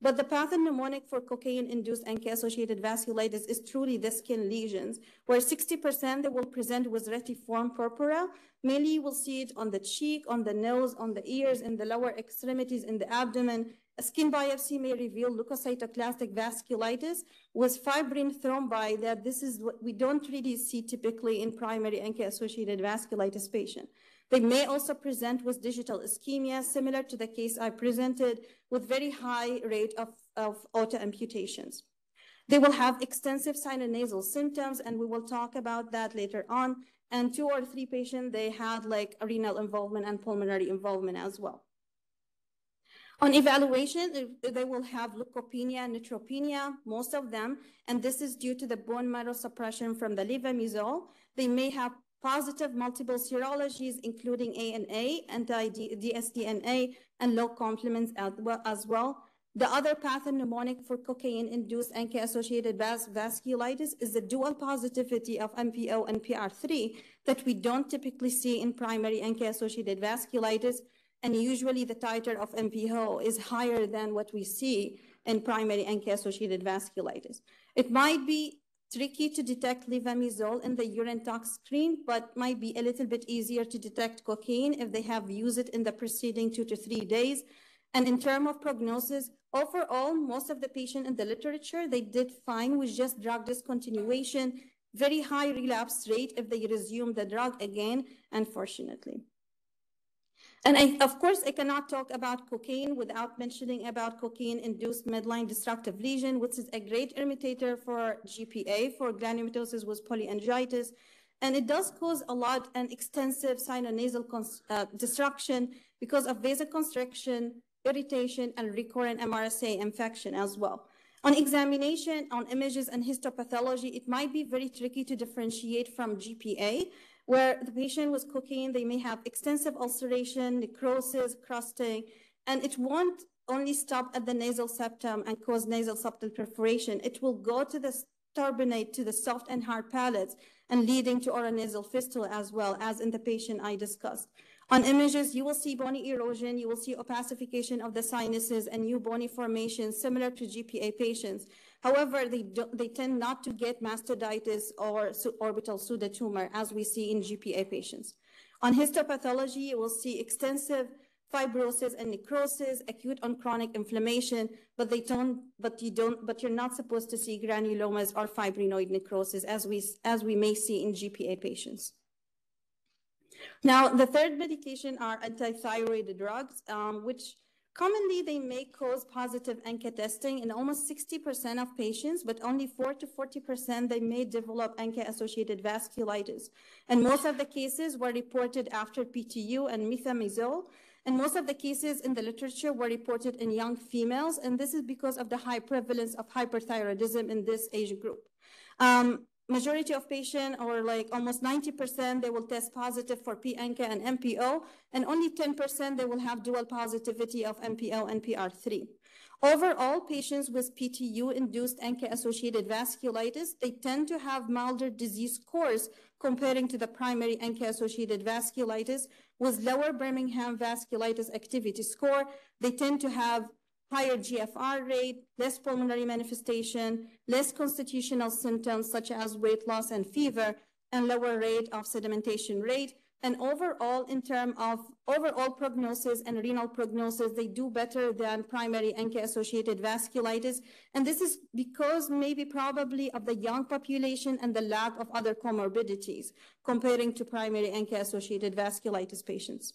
But the pathognomonic for cocaine-induced ANCA-associated vasculitis is truly the skin lesions, where 60% they will present with retiform purpura. Mainly you will see it on the cheek, on the nose, on the ears, in the lower extremities, in the abdomen. A skin biopsy may reveal leukocytoclastic vasculitis with fibrin thrombi. That this is what we don't really see typically in primary ANCA-associated vasculitis patient. They may also present with digital ischemia, similar to the case I presented, with very high rate of autoamputations. They will have extensive sinonasal symptoms, and we will talk about that later on. And 2 or 3 patients, they had like renal involvement and pulmonary involvement as well. On evaluation, they will have leukopenia and neutropenia, most of them, and this is due to the bone marrow suppression from the levamisole. They may have positive multiple serologies, including ANA, anti-dsDNA, and low complements as well. The other pathognomonic for cocaine-induced ANCA-associated vasculitis is the dual positivity of MPO and PR3 that we don't typically see in primary ANCA-associated vasculitis, and usually the titer of MPO is higher than what we see in primary ANCA-associated vasculitis. It might be tricky to detect levamisole in the urine tox screen, but might be a little bit easier to detect cocaine if they have used it in the preceding 2 to 3 days. And in terms of prognosis, Overall, most of the patients in the literature, they did fine with just drug discontinuation, very high relapse rate if they resume the drug again, unfortunately. And of course, I cannot talk about cocaine without mentioning about cocaine-induced midline destructive lesion, which is a great imitator for GPA, for granulomatosis with polyangiitis. And it does cause a lot and extensive sinonasal destruction because of vasoconstriction, irritation, and recurrent MRSA infection as well. On examination, on images and histopathology, it might be very tricky to differentiate from GPA, where the patient with cocaine, they may have extensive ulceration, necrosis, crusting, and it won't only stop at the nasal septum and cause nasal septal perforation. It will go to the turbinate to the soft and hard palates and leading to oronasal fistula as well, as in the patient I discussed. On images, you will see bony erosion, you will see opacification of the sinuses and new bony formation similar to GPA patients. However, they tend not to get mastocytitis or orbital pseudotumor as we see in GPA patients. On histopathology, you will see extensive fibrosis and necrosis, acute on chronic inflammation, but you're not supposed to see granulomas or fibrinoid necrosis as we may see in GPA patients. Now, the third medication are antithyroid drugs, which commonly they may cause positive ANCA testing in almost 60% of patients, but only 4 to 40% they may develop ANCA-associated vasculitis. And most of the cases were reported after PTU and methimazole, and most of the cases in the literature were reported in young females, and this is because of the high prevalence of hyperthyroidism in this age group. Majority of patients, or like almost 90%, they will test positive for PANCA and MPO, and only 10% they will have dual positivity of MPO and PR3. Overall, patients with PTU-induced ANCA-associated vasculitis, they tend to have milder disease course comparing to the primary ANCA-associated vasculitis with lower Birmingham vasculitis activity score. They tend to have higher GFR rate, less pulmonary manifestation, less constitutional symptoms such as weight loss and fever, and lower rate of sedimentation rate. And overall, in terms of overall prognosis and renal prognosis, they do better than primary ANCA-associated vasculitis. And this is because maybe probably of the young population and the lack of other comorbidities comparing to primary ANCA-associated vasculitis patients.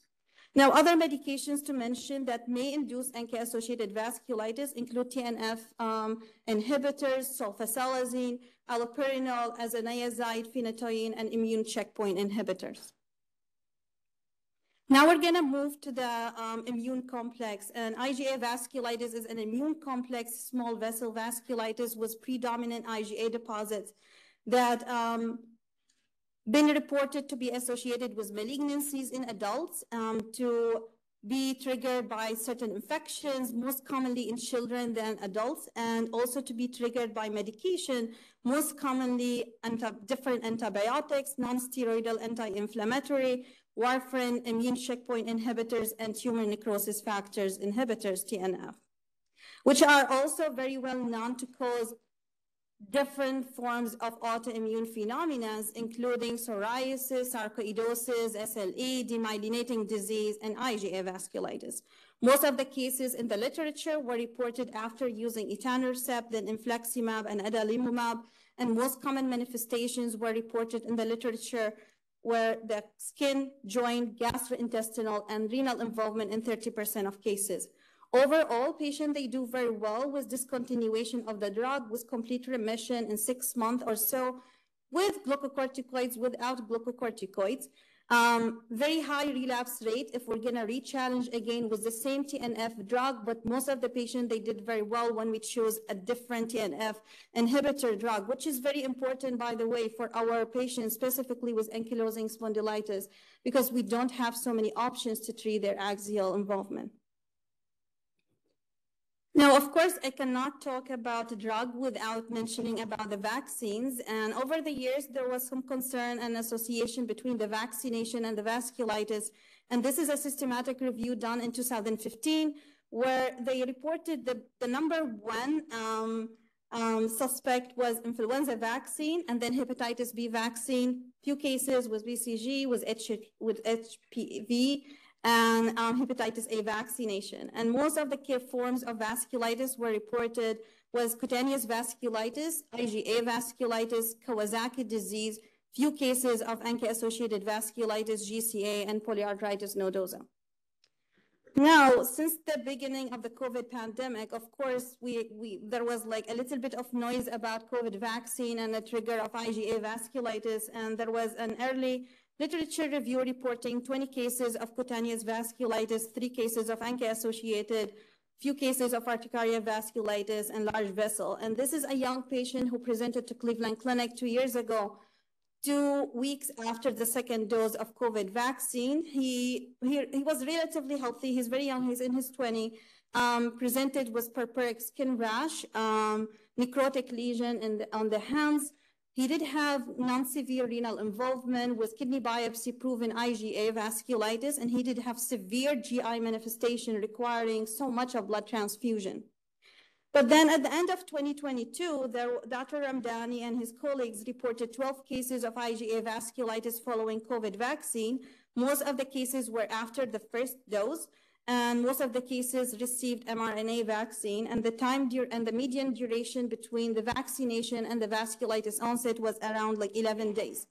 Now, other medications to mention that may induce ANCA-associated vasculitis include TNF inhibitors, sulfasalazine, allopurinol, azithromycin, phenytoin, and immune checkpoint inhibitors. Now we're going to move to the immune complex. And IgA vasculitis is an immune complex small vessel vasculitis with predominant IgA deposits that been reported to be associated with malignancies in adults, to be triggered by certain infections, most commonly in children than adults, and also to be triggered by medication, most commonly different antibiotics, non-steroidal anti-inflammatory, warfarin, immune checkpoint inhibitors, and tumor necrosis factors inhibitors, TNF, which are also very well known to cause different forms of autoimmune phenomena, including psoriasis, sarcoidosis, SLE, demyelinating disease, and IgA vasculitis. Most of the cases in the literature were reported after using etanercept, then infliximab and adalimumab, and most common manifestations were reported in the literature where the skin, joint, gastrointestinal, and renal involvement in 30% of cases. Overall, patients, they do very well with discontinuation of the drug, with complete remission in 6 months or so, with glucocorticoids, without glucocorticoids. Very high relapse rate if we're going to re-challenge again with the same TNF drug, but most of the patients, they did very well when we chose a different TNF inhibitor drug, which is very important, by the way, for our patients, specifically with ankylosing spondylitis, because we don't have so many options to treat their axial involvement. Now, of course, I cannot talk about the drug without mentioning about the vaccines. And over the years, there was some concern and association between the vaccination and the vasculitis. And this is a systematic review done in 2015, where they reported the number one suspect was influenza vaccine, and then hepatitis B vaccine, few cases with BCG, with HPV, and hepatitis A vaccination. And most of the forms of vasculitis were reported was cutaneous vasculitis, IgA vasculitis, Kawasaki disease, few cases of ANCA-associated vasculitis, GCA, and polyarthritis nodosa. Now, since the beginning of the COVID pandemic, of course, there was like a little bit of noise about COVID vaccine and the trigger of IgA vasculitis, and there was an early literature review reporting 20 cases of cutaneous vasculitis, 3 cases of ANCA-associated, few cases of urticaria vasculitis, and large vessel. And this is a young patient who presented to Cleveland Clinic 2 years ago, 2 weeks after the second dose of COVID vaccine. He was relatively healthy. He's very young. He's in his 20s. Presented with purpuric skin rash, necrotic lesion on the hands. He did have non-severe renal involvement with kidney biopsy-proven IgA vasculitis, and he did have severe GI manifestation requiring so much of blood transfusion. But then at the end of 2022, Dr. Ramdani and his colleagues reported 12 cases of IgA vasculitis following COVID vaccine. Most of the cases were after the first dose, and most of the cases received mRNA vaccine, and the median duration between the vaccination and the vasculitis onset was around like 11 days.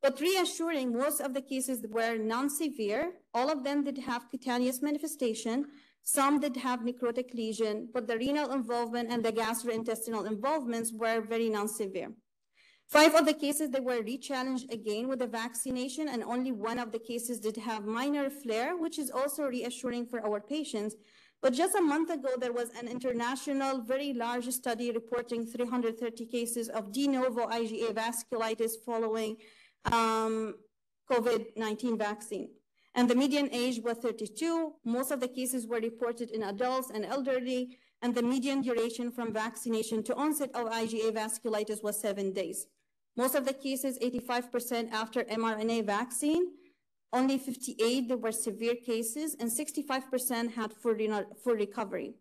But reassuring, most of the cases were non-severe. All of them did have cutaneous manifestation. Some did have necrotic lesion, but the renal involvement and the gastrointestinal involvements were very non-severe. 5 of the cases, they were re-challenged again with the vaccination, and only 1 of the cases did have minor flare, which is also reassuring for our patients. But just a month ago, there was an international, very large study reporting 330 cases of de novo IgA vasculitis following COVID-19 vaccine. And the median age was 32. Most of the cases were reported in adults and elderly, and the median duration from vaccination to onset of IgA vasculitis was 7 days. Most of the cases, 85% after mRNA vaccine. Only 58, there were severe cases, and 65% had full recovery.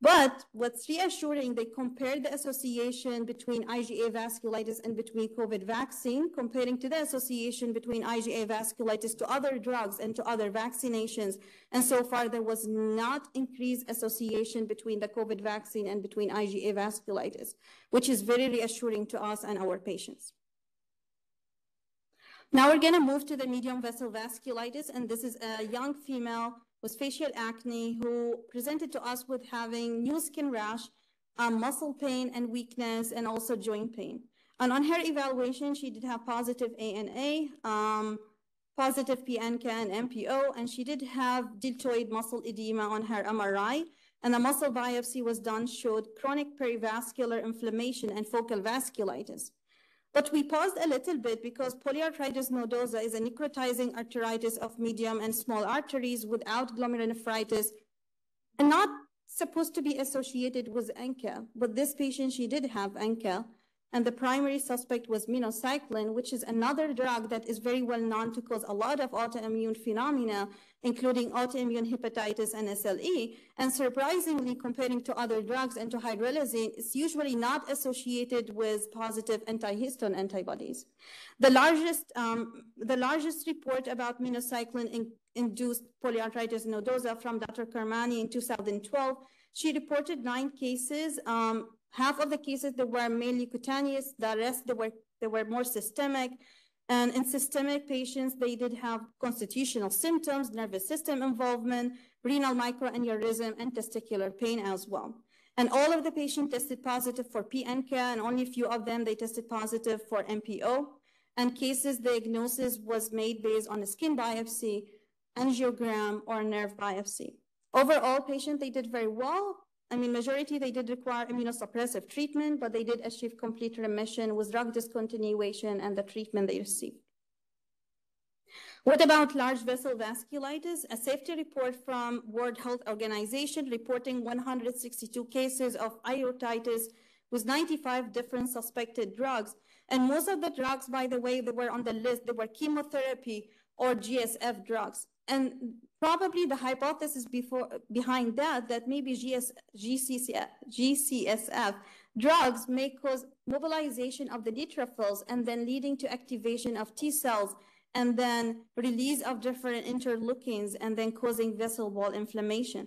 But what's reassuring, they compared the association between IgA vasculitis and between COVID vaccine, comparing to the association between IgA vasculitis to other drugs and to other vaccinations. And so far, there was not increased association between the COVID vaccine and between IgA vasculitis, which is very reassuring to us and our patients. Now we're going to move to the medium vessel vasculitis, and this is a young female with facial acne who presented to us with having new skin rash, muscle pain and weakness, and also joint pain. And on her evaluation, she did have positive ANA, positive PANCA and MPO, and she did have deltoid muscle edema on her MRI, and a muscle biopsy was done, showed chronic perivascular inflammation and focal vasculitis. But we paused a little bit because polyarthritis nodosa is a necrotizing arteritis of medium and small arteries without glomerulonephritis and not supposed to be associated with ANCA. But this patient, she did have ANCA, and the primary suspect was minocycline, which is another drug that is very well known to cause a lot of autoimmune phenomena, including autoimmune hepatitis and SLE. And surprisingly, comparing to other drugs and to hydrolysine, it's usually not associated with positive antihistamine antibodies. The largest report about minocycline-induced polyarthritis nodosa from Dr. Karmani in 2012, she reported 9 cases. Half of the cases, they were mainly cutaneous. The rest, they were more systemic. And in systemic patients, they did have constitutional symptoms, nervous system involvement, renal microaneurysm, and testicular pain as well. And all of the patients tested positive for PNK, and only a few of them, they tested positive for MPO. And cases diagnosis was made based on a skin biopsy, angiogram, or nerve biopsy. Overall, patients, they did very well. I mean, majority, they did require immunosuppressive treatment, but they did achieve complete remission with drug discontinuation and the treatment they received. What about large vessel vasculitis? A safety report from World Health Organization reporting 162 cases of iritis with 95 different suspected drugs. And most of the drugs, by the way, they were on the list, they were chemotherapy or GSF drugs. And probably the hypothesis behind that maybe GCSF drugs may cause mobilization of the neutrophils and then leading to activation of T cells and then release of different interleukins, and then causing vessel wall inflammation.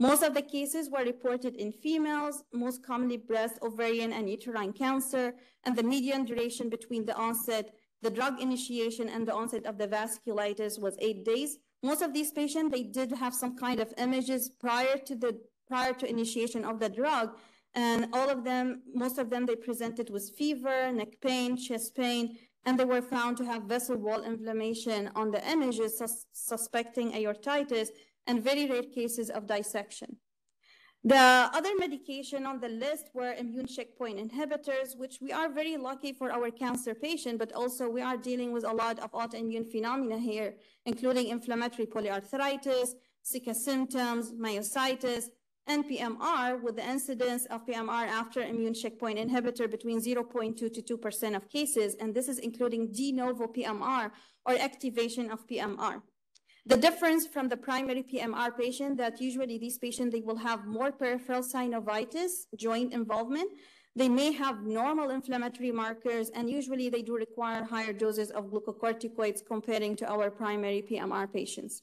Most of the cases were reported in females, most commonly breast, ovarian, and uterine cancer, and the median duration between the onset, the drug initiation, and the onset of the vasculitis was 8 days. Most of these patients, they did have some kind of images prior to initiation of the drug, and most of them, they presented with fever, neck pain, chest pain, and they were found to have vessel wall inflammation on the images, suspecting aortitis, and very rare cases of dissection. The other medication on the list were immune checkpoint inhibitors, which we are very lucky for our cancer patient, but also we are dealing with a lot of autoimmune phenomena here, including inflammatory polyarthritis, Zika symptoms, myositis, and PMR, with the incidence of PMR after immune checkpoint inhibitor between 0.2 to 2% of cases, and this is including de novo PMR or activation of PMR. The difference from the primary PMR patient, that usually these patients, they will have more peripheral synovitis, joint involvement. They may have normal inflammatory markers, and usually they do require higher doses of glucocorticoids comparing to our primary PMR patients.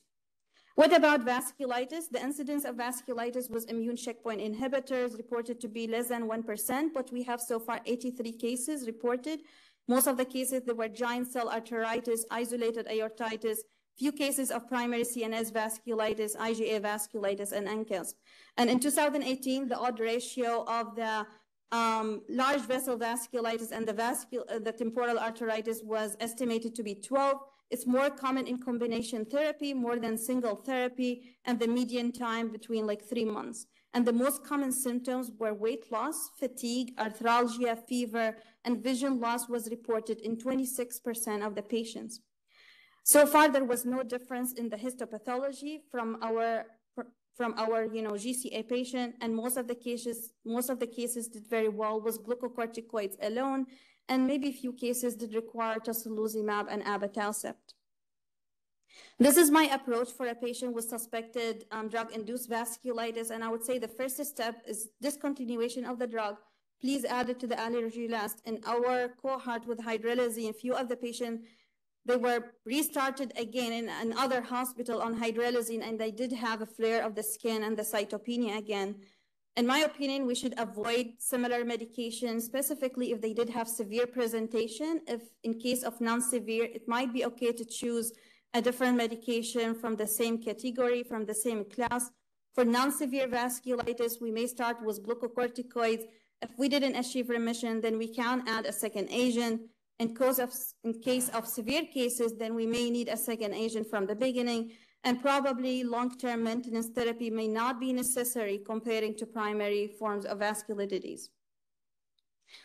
What about vasculitis? The incidence of vasculitis with immune checkpoint inhibitors reported to be less than 1%, but we have so far 83 cases reported. Most of the cases, they were giant cell arteritis, isolated aortitis, few cases of primary CNS vasculitis, IgA vasculitis, and ANCAs. And in 2018, the odd ratio of the large vessel vasculitis and the temporal arteritis was estimated to be 12. It's more common in combination therapy, more than single therapy, and the median time between like 3 months. And the most common symptoms were weight loss, fatigue, arthralgia, fever, and vision loss was reported in 26% of the patients. So far, there was no difference in the histopathology from our GCA patient, and most of the cases did very well with glucocorticoids alone, and maybe a few cases did require tocilizumab and abatacept. This is my approach for a patient with suspected drug-induced vasculitis, and I would say the first step is discontinuation of the drug. Please add it to the allergy list. In our cohort with hydrelazine, a few of the patients, they were restarted again in another hospital on hydrelazine, and they did have a flare of the skin and the cytopenia again. In my opinion, we should avoid similar medications, specifically if they did have severe presentation. If in case of non-severe, it might be okay to choose a different medication from the same category, from the same class. For non-severe vasculitis, we may start with glucocorticoids. If we didn't achieve remission, then we can add a second agent. In case of severe cases, then we may need a second agent from the beginning, and probably long-term maintenance therapy may not be necessary comparing to primary forms of vasculitis.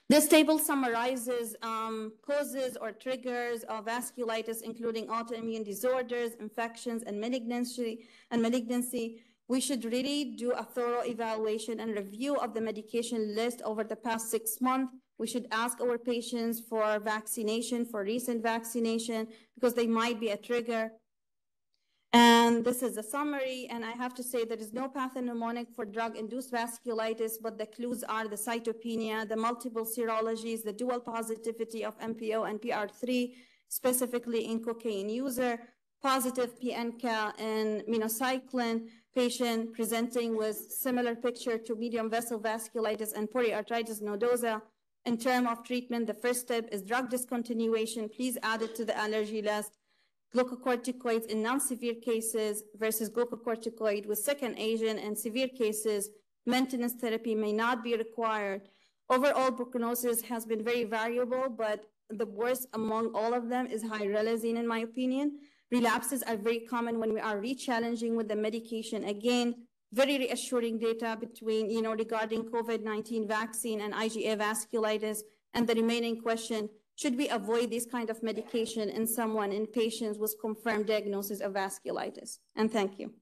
This table summarizes causes or triggers of vasculitis, including autoimmune disorders, infections, and malignancy. We should really do a thorough evaluation and review of the medication list over the past 6 months. We should ask our patients for vaccination, for recent vaccination, because they might be a trigger. And this is a summary, and I have to say there is no pathognomonic for drug-induced vasculitis, but the clues are the cytopenia, the multiple serologies, the dual positivity of MPO and PR3, specifically in cocaine user, positive PNCA and minocycline, patient presenting with similar picture to medium vessel vasculitis and polyarthritis nodosa. In terms of treatment, the first step is drug discontinuation. Please add it to the allergy list. Glucocorticoids in non-severe cases versus glucocorticoid with second agent. In severe cases, maintenance therapy may not be required. Overall prognosis has been very variable, but the worst among all of them is hydrelazine, in my opinion. Relapses are very common when we are re-challenging with the medication. Again, very reassuring data between, regarding COVID-19 vaccine and IgA vasculitis. And the remaining question, should we avoid this kind of medication in patients with confirmed diagnosis of vasculitis? And thank you.